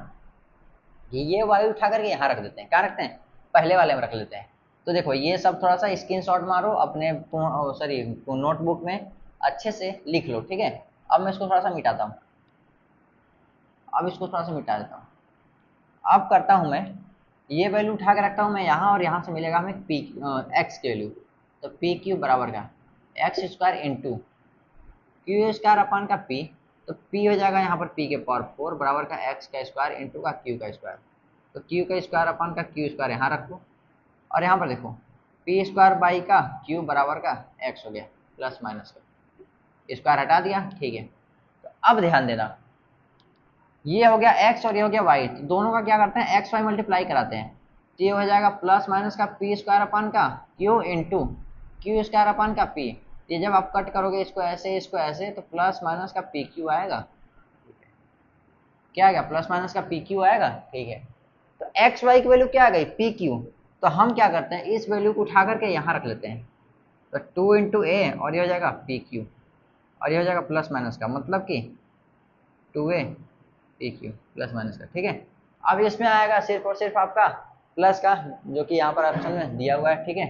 कि ये वाई उठा करके यहाँ रख देते हैं। क्या रखते हैं? पहले वाले में रख लेते हैं। तो देखो ये सब थोड़ा सा स्क्रीनशॉट मारो अपने सॉरी नोटबुक में, अच्छे से लिख लो, ठीक है। अब मैं इसको थोड़ा सा मिटाता हूँ। अब इसको थोड़ा सा मिटा देता हूँ। अब करता हूँ मैं, ये वैल्यू उठा के रखता हूँ मैं यहाँ, और यहाँ से मिलेगा हमें पी एक्स की वैल्यू। तो पी क्यू बराबर का x square into Q square upon का पी। तो पी हो जाएगा यहाँ पर पी के पावर 4 बराबर का एक्स का स्क्वायर इंटू का क्यू का स्क्वायर। तो क्यू का स्क्वायर अपन का क्यू स्क्वायर यहाँ रखो, और यहाँ पर देखो पी स्क्वायर बाई का क्यू बराबर का एक्स हो गया, प्लस माइनस का स्क्वायर हटा दिया, ठीक है। तो अब ध्यान देना, ये हो गया x और ये हो गया y। तो दोनों का क्या करते हैं? एक्स वाई मल्टीप्लाई कराते हैं। तो ये हो जाएगा प्लस माइनस का पी स्क्वायर अपन का Q into Q square upon का पी। ये जब आप कट करोगे इसको ऐसे तो प्लस माइनस का पी क्यू आएगा। क्या आएगा? प्लस माइनस का पी क्यू आएगा, ठीक है। तो एक्स वाई की वैल्यू क्या आ गई? P Q. तो हम क्या करते हैं, इस वैल्यू को उठा करके यहाँ रख लेते हैं। तो 2 इंटू ए, और ये हो जाएगा पी क्यू, और ये हो जाएगा प्लस माइनस का, मतलब कि 2a P Q plus minus का, ठीक है। अब इसमें आएगा सिर्फ और सिर्फ आपका प्लस का, जो कि यहाँ पर ऑप्शन में दिया हुआ है, ठीक है।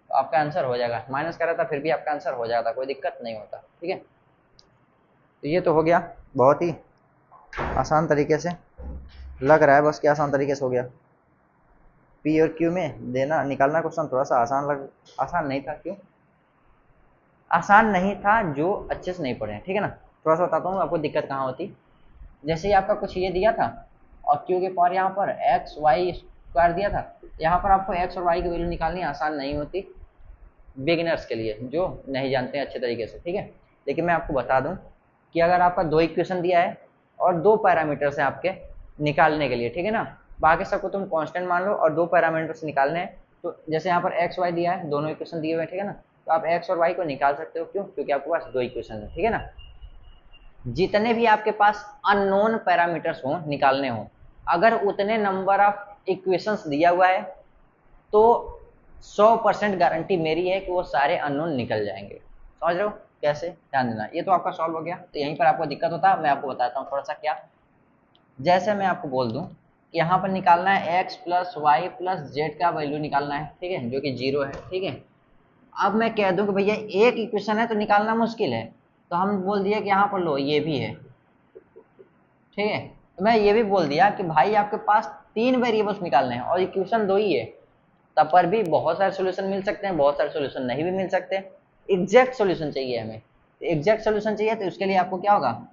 तो आपका आंसर हो जाएगा। माइनस करा था फिर भी आपका आंसर हो जाता, कोई दिक्कत नहीं होता, ठीक है। तो ये तो हो गया बहुत ही आसान तरीके से, लग रहा है बस कि आसान तरीके से हो गया। पी और क्यू में देना निकालना क्वेश्चन थोड़ा सा आसान नहीं था। क्यों आसान नहीं था? जो अच्छे से नहीं पढ़े, ठीक है ना। थोड़ा सा बताता हूँ आपको दिक्कत कहाँ होती। जैसे ही आपका कुछ ये दिया था और क्यू के पावर यहाँ पर एक्स वाई स्क्वायर दिया था, यहाँ पर आपको एक्स और वाई की वैल्यू निकालनी आसान नहीं होती बिगिनर्स के लिए, जो नहीं जानते हैं अच्छे तरीके से, ठीक है। लेकिन मैं आपको बता दूं कि अगर आपका 2 इक्वेशन दिया है और 2 पैरामीटर्स हैं आपके निकालने के लिए, ठीक है ना, बाकी सबको तुम कांस्टेंट मान लो और 2 पैरामीटर्स निकालने हैं। तो जैसे यहाँ पर एक्स वाई दिया है, दोनों इक्वेशन दिए हुए हैं, ठीक है ना। तो आप एक्स और वाई को निकाल सकते हो। क्यों? क्योंकि आपके पास 2 इक्वेशन है, ठीक है ना। जितने भी आपके पास अननोन पैरामीटर्स हो निकालने हो, अगर उतने नंबर ऑफ इक्वेशंस दिया हुआ है तो 100% गारंटी मेरी है कि वो सारे अननोन निकल जाएंगे। समझ रहे हो कैसे? ध्यान देना। ये तो आपका सॉल्व हो गया। तो यहीं पर आपको दिक्कत होता है, मैं आपको बताता हूँ थोड़ा सा क्या। जैसे मैं आपको बोल दूं कि यहाँ पर निकालना है x plus y plus z का वैल्यू निकालना है, ठीक है, जो कि 0 है, ठीक है। अब मैं कह दूं कि भैया एक इक्वेशन है तो निकालना मुश्किल है, तो हम बोल दिया कि यहाँ पर लो ये भी है, ठीक है। तो मैं ये भी बोल दिया कि भाई आपके पास 3 वेरिएबल्स निकालने हैं और इक्वेशन 2 ही है, तब पर भी बहुत सारे सॉल्यूशन मिल सकते हैं, बहुत सारे सॉल्यूशन नहीं भी मिल सकते। एग्जैक्ट सॉल्यूशन चाहिए हमें। एग्जैक्ट सॉल्यूशन चाहिए तो उसके लिए आपको क्या होगा,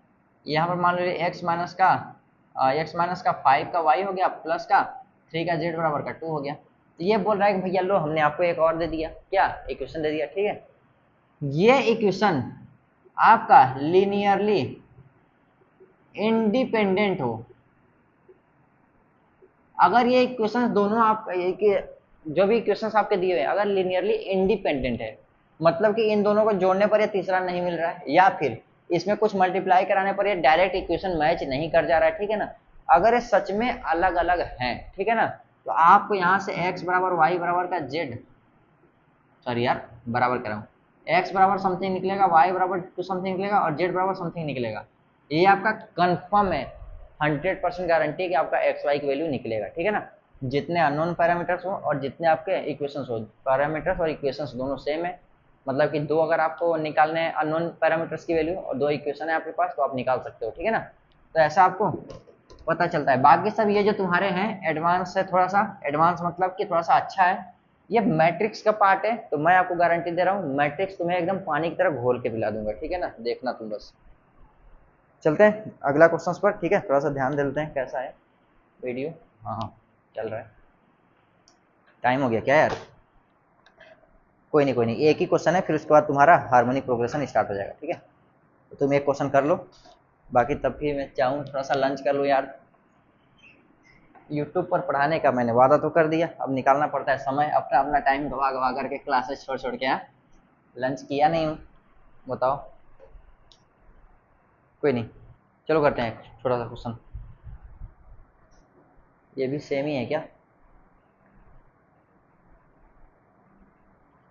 यहाँ पर मान लीजिए x माइनस का 5 का y हो गया प्लस का 3 का z बराबर का 2 हो गया। तो ये बोल रहा है कि भैया लो हमने आपको एक और दे दिया, क्या इक्वेशन दे दिया, ठीक है। ये इक्वेशन आपका लीनियरली इंडिपेंडेंट हो, अगर ये इक्वेशंस दोनों आप जो भी इक्वेशंस आपके दिए हुए हैं अगर लीनियरली इंडिपेंडेंट है, मतलब कि इन दोनों को जोड़ने पर ये तीसरा नहीं मिल रहा है, या फिर इसमें कुछ मल्टीप्लाई कराने पर ये डायरेक्ट इक्वेशन मैच नहीं कर जा रहा है, ठीक है ना। अगर ये सच में अलग अलग हैं, ठीक है ना, तो आपको यहाँ से x बराबर वाई बराबर का जेड, सॉरी यार बराबर कर रहा हूँ, एक्स बराबर समथिंग निकलेगा, वाई बराबर टू समथिंग निकलेगा और जेड बराबर समथिंग निकलेगा। ये आपका कंफर्म है, 100% गारंटी कि आपका एक्स वाई की वैल्यू निकलेगा, ठीक है ना। जितने अननोन पैरामीटर्स हो और जितने आपके इक्वेशंस हो, पैरामीटर्स और इक्वेशंस दोनों सेम है, मतलब कि दो अगर आपको निकालने हैं अननोन पैरामीटर्स की वैल्यू और दो इक्वेशन है आपके पास, तो आप निकाल सकते हो, ठीक है ना। तो ऐसा आपको पता चलता है। बाकी सब ये जो तुम्हारे हैं एडवांस है, थोड़ा सा एडवांस मतलब कि थोड़ा सा अच्छा है। ये मैट्रिक्स का पार्ट है, तो मैं आपको गारंटी दे रहा हूँ मैट्रिक्स तुम्हें एकदम पानी की तरह घोल के पिला दूंगा, ठीक है ना, देखना तुम बस। चलते हैं अगला क्वेश्चन पर, ठीक है, थोड़ा सा ध्यान देते हैं कैसा है वीडियो। हाँ हाँ चल रहा है, टाइम हो गया क्या यार? कोई नहीं कोई नहीं, एक ही क्वेश्चन है, फिर उसके बाद तुम्हारा हार्मोनिक प्रोग्रेशन स्टार्ट हो जाएगा, ठीक है। तो तुम एक क्वेश्चन कर लो, बाकी तब भी मैं चाहूँ थोड़ा सा लंच कर लो यार। यूट्यूब पर पढ़ाने का मैंने वादा तो कर दिया, अब निकालना पड़ता है समय, अपना अपना टाइम गवा गवा करके क्लासेस छोड़ छोड़ के यहाँ लंच किया नहीं हूँ, बताओ। कोई नहीं, चलो करते हैं छोटा सा क्वेश्चन। ये भी सेम ही है क्या?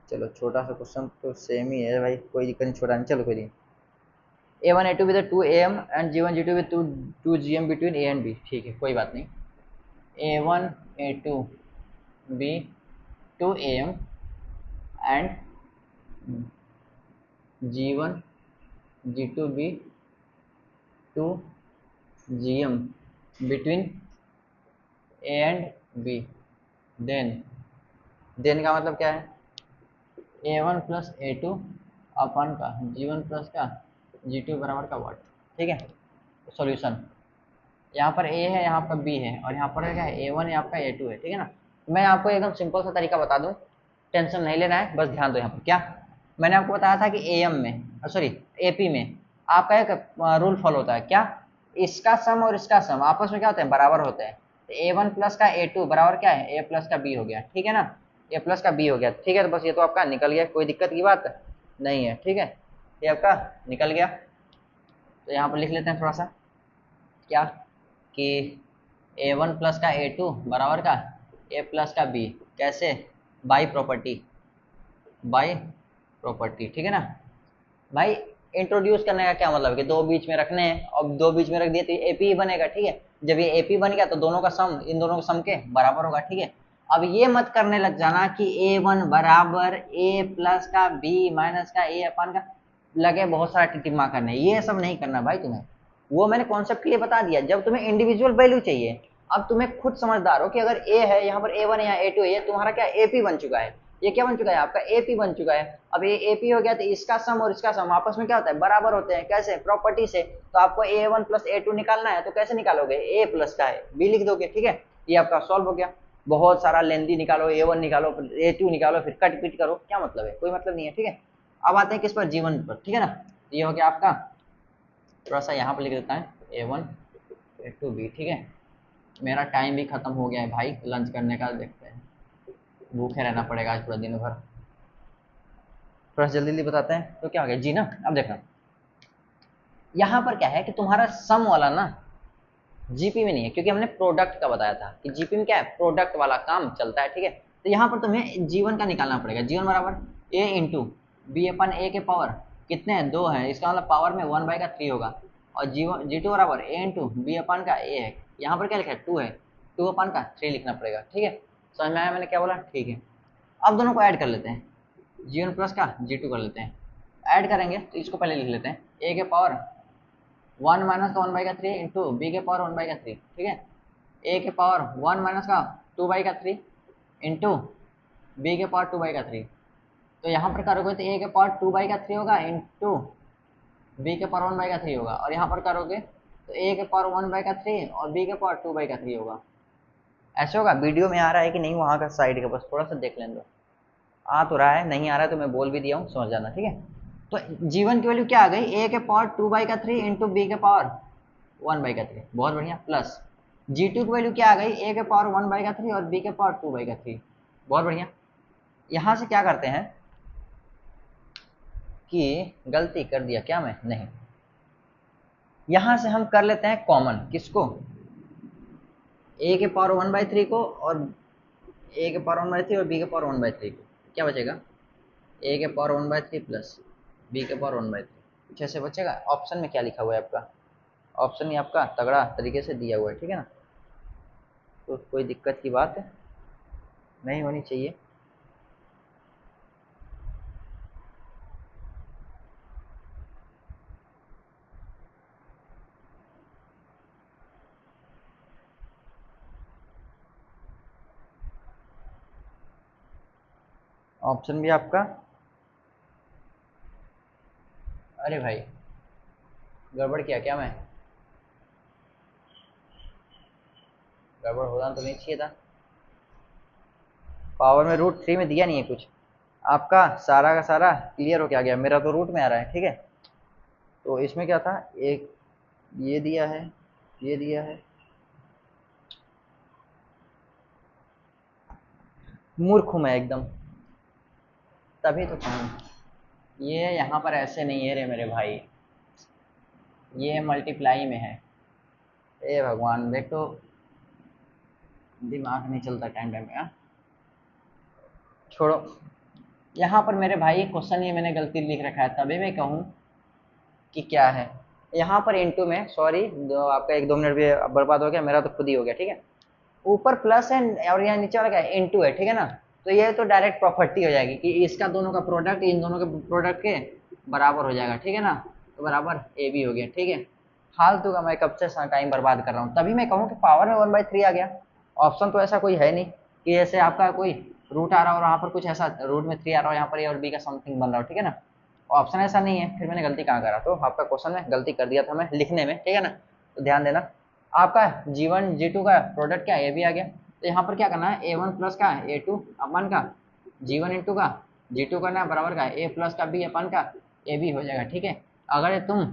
चलो छोटा सा क्वेश्चन तो सेम ही है भाई, कोई दिक्कत नहीं, छोटा नहीं, चलो कोई नहीं। A1 A2 with 2 AM and G1 G2 with 2 GM between A and B, ठीक है कोई बात नहीं। A1 A2 B 2 AM and G1 G2 B 2 GM between A and B, then का मतलब क्या है? A1 प्लस A2 अपन का G1 प्लस का G2 बराबर का व्हाट, ठीक है। सॉल्यूशन, यहाँ पर A है, यहाँ पर B है और यहाँ पर क्या है A1 है, आपका A2 है, ठीक है ना। मैं आपको एकदम सिंपल सा तरीका बता दूं, टेंशन नहीं लेना है, बस ध्यान दो। यहाँ पर क्या मैंने आपको बताया था कि AM में सॉरी AP में आपका एक रूल फॉलो होता है, क्या? इसका सम और इसका सम आपस में क्या होते हैं, बराबर होते हैं। तो A1 प्लस का A2 बराबर क्या है, A प्लस का B हो गया, ठीक है ना। A प्लस का B हो गया, ठीक है। तो बस ये तो आपका निकल गया, कोई दिक्कत की बात नहीं है, ठीक है, ये आपका निकल गया। तो यहाँ पर लिख लेते हैं थोड़ा सा, क्या कि A1 प्लस का A2 बराबर का A प्लस का B, कैसे? बाई प्रॉपर्टी, बाई प्रॉपर्टी, ठीक है ना भाई। इंट्रोड्यूस करने का क्या मतलब है कि दो बीच में रखने हैं, अब दो बीच में रख दिए तो ये एपी बनेगा, ठीक है। जब ये एपी बन गया तो दोनों का सम इन दोनों के सम के बराबर होगा, ठीक है। अब ये मत करने लग जाना कि A1 बराबर A प्लस का B माइनस का A अपन का, लगे बहुत सारा टिटिमा करने, ये सब नहीं करना भाई तुम्हें। वो मैंने कॉन्सेप्ट के लिए बता दिया, जब तुम्हें इंडिविजुअल वैल्यू चाहिए। अब तुम्हें खुद समझदार हो कि अगर A है यहाँ पर A1 है, यहाँ A2 है, ये तुम्हारा क्या एपी बन चुका है, ये क्या बन चुका है आपका एपी बन चुका है। अब ये एपी हो गया तो इसका सम और इसका सम आपस में क्या होता है, बराबर होते हैं, कैसे? प्रॉपर्टी से। तो आपको A1 प्लस A2 निकालना है, तो कैसे निकालोगे, A प्लस का है B लिख दोगे, ठीक है। ये आपका सॉल्व हो गया। बहुत सारा लेंदी निकालो, A1 निकालो फिर A2 निकालो फिर कट पिट करो, क्या मतलब है, कोई मतलब नहीं है, ठीक है। अब आते हैं किस पर, जीवन पर, ठीक है ना। ये हो गया आपका, थोड़ा सा यहाँ पर लिख देता है A1 A2 B, ठीक है। मेरा टाइम भी खत्म हो गया है भाई लंच करने का, देखते हैं, भूखे रहना पड़ेगा आज पूरा दिन भर। थोड़ा जल्दी जल्दी बताते हैं, तो क्या हो गया जी ना। अब देखना यहाँ पर क्या है कि तुम्हारा सम वाला ना जीपी में नहीं है, क्योंकि हमने प्रोडक्ट का बताया था कि जीपी में क्या है, प्रोडक्ट वाला काम चलता है, ठीक है। तो यहाँ पर तुम्हें जीवन का निकालना पड़ेगा, जीवन बराबर ए इंटू बी अपन ए के पावर कितने हैं, 2 है, इसका मतलब पावर में 1/3 होगा। और जीवन जी टू बराबर ए इंटू बी अपन का ए है, यहाँ पर क्या लिखा है 2 है, 2 अपन का 3 लिखना पड़ेगा, ठीक है। समझ में आया मैंने क्या बोला, ठीक है। अब दोनों को ऐड कर लेते हैं, G1 प्लस का G2 कर लेते हैं। ऐड करेंगे तो इसको पहले लिख लेते हैं, ए के पावर 1 माइनस का 1/3 इंटू बी के पावर 1/3, ठीक है। ए के पावर 1 माइनस का 2/3 इंटू बी के पावर 2/3। तो यहाँ पर करोगे तो ए के पावर 2/3 होगा इंटू बी के पावर 1/3 होगा, और यहाँ पर करोगे तो ए के पावर 1/3 और बी के पावर 2/3 होगा। ऐसे होगा, वीडियो में आ रहा है कि नहीं वहाँ का साइड का, बस थोड़ा सा देख लें दो। आ तो रहा है, नहीं आ रहा है तो मैं बोल भी दिया हूँ, समझ जाना, ठीक है। तो जीवन की वैल्यू क्या आ गई, ए के पावर 2/3 इंटू बी के पावर 1/3, बहुत बढ़िया। प्लस G2 की वैल्यू क्या आ गई, ए के पावर 1/3 और बी के पावर 2/3, बहुत बढ़िया। यहाँ से क्या करते हैं कि गलती कर दिया क्या मैं, नहीं, यहाँ से हम कर लेते हैं कॉमन, किसको, ए के पावर 1/3 को, और ए के पावर 1/3 और बी के पावर 1/3 को, क्या बचेगा, ए के पावर 1/3 प्लस बी के पावर 1/3 कुछ ऐसे बचेगा। ऑप्शन में क्या लिखा हुआ है आपका, ऑप्शन ही आपका तगड़ा तरीके से दिया हुआ है, ठीक है ना, तो कोई दिक्कत की बात नहीं होनी चाहिए। ऑप्शन भी आपका, अरे भाई गड़बड़ किया क्या मैं, गड़बड़ होना तो नहीं चाहिए था। पावर में √3 में दिया नहीं है कुछ, आपका सारा का सारा क्लियर हो क्या गया, मेरा तो रूट में आ रहा है, ठीक है। तो इसमें क्या था, एक ये दिया है, ये दिया है, मूर्ख हूं मैं एकदम, तभी तो कहूँ ये यहाँ पर ऐसे नहीं है रे मेरे भाई, ये मल्टीप्लाई में है। ए भगवान देख, तो दिमाग नहीं चलता टाइम टाइम पे, हाँ छोड़ो। यहाँ पर मेरे भाई क्वेश्चन ये मैंने गलती लिख रखा है, तभी मैं कहूँ कि क्या है। यहाँ पर इनटू में, सॉरी आपका 1-2 मिनट भी बर्बाद हो गया, मेरा तो खुद ही हो गया, ठीक है। ऊपर प्लस है और यहाँ नीचे वाला क्या है, इनटू है, ठीक है ना। तो ये तो डायरेक्ट प्रॉपर्टी हो जाएगी कि इसका दोनों का प्रोडक्ट इन दोनों के प्रोडक्ट के बराबर हो जाएगा, ठीक है ना। तो बराबर ए बी हो गया, ठीक है। फालतू का मैं कब से टाइम बर्बाद कर रहा हूँ, तभी मैं कहूँ कि पावर में 1/3 आ गया। ऑप्शन तो ऐसा कोई है नहीं कि जैसे आपका कोई रूट आ रहा हो और वहाँ पर कुछ ऐसा रूट में 3 आ रहा हो, यहाँ पर ए और बी का समथिंग बन रहा हो, ठीक है ना। ऑप्शन ऐसा नहीं है, फिर मैंने गलती कहाँ करा, तो आपका क्वेश्चन में गलती कर दिया था मैं लिखने में, ठीक है ना। तो ध्यान देना, आपका G1 G2 का प्रोडक्ट क्या है, ए भी आ गया। तो यहाँ पर क्या करना है, A1 प्लस का A2 अपन का G1 इंटू का G2 करना बराबर का A प्लस का B अपन का ए बी हो जाएगा, ठीक है। अगर तुम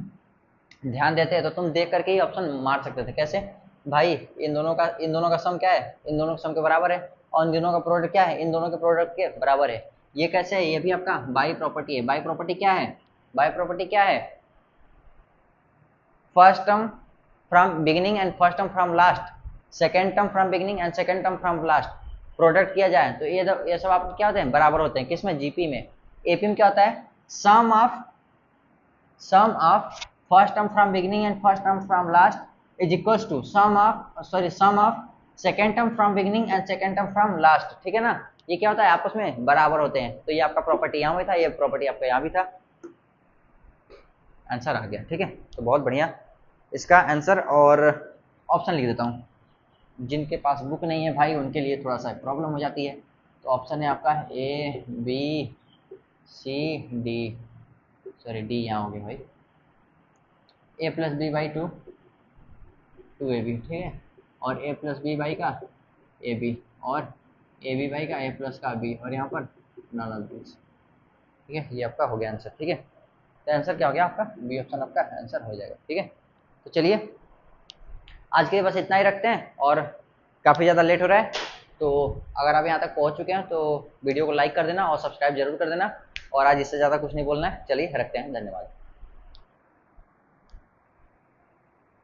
ध्यान देते तो तुम देख करके ही ऑप्शन मार सकते थे, कैसे भाई, इन दोनों का सम क्या है, इन दोनों के सम के बराबर है, और इन दोनों का प्रोडक्ट क्या है, इन दोनों के प्रोडक्ट के बराबर है। ये कैसे है, ये भी आपका बाई प्रॉपर्टी है। बाई प्रॉपर्टी क्या है, बाई प्रॉपर्टी क्या है, first term from beginning and first term from last, second term from beginning and second term from last product किया जाए तो ये सब आपके क्या होते हैं, बराबर होते हैं। किसमें, जीपी में। एपी में क्या होता है, sum of first term from beginning and first term from last is equals to sum of second term from beginning and second term from last, ठीक है ना। ये क्या होता है, आपस में बराबर होते हैं। तो ये आपका प्रॉपर्टी यहाँ भी था, ये प्रॉपर्टी आपका यहाँ भी था, आंसर आ गया, ठीक है। तो बहुत बढ़िया इसका आंसर, और ऑप्शन लिख देता हूँ। जिनके पास बुक नहीं है भाई उनके लिए थोड़ा सा प्रॉब्लम हो जाती है। तो ऑप्शन है आपका A B C D, sorry D यहाँ हो गया भाई, ए प्लस बी बाई 2ab, ठीक है, और ए प्लस बी बाई का ए बी, और ए बी बाई का ए प्लस का बी, और यहाँ पर नॉन ऑफ दिस, ठीक है। ये आपका हो गया आंसर, ठीक है। तो आंसर क्या हो गया आपका, बी ऑप्शन आपका आंसर हो जाएगा, ठीक है। तो चलिए आज के लिए बस इतना ही रखते हैं, और काफ़ी ज़्यादा लेट हो रहा है, तो अगर आप यहाँ तक पहुँच चुके हैं तो वीडियो को लाइक कर देना और सब्सक्राइब जरूर कर देना, और आज इससे ज़्यादा कुछ नहीं बोलना है। चलिए रखते हैं, धन्यवाद।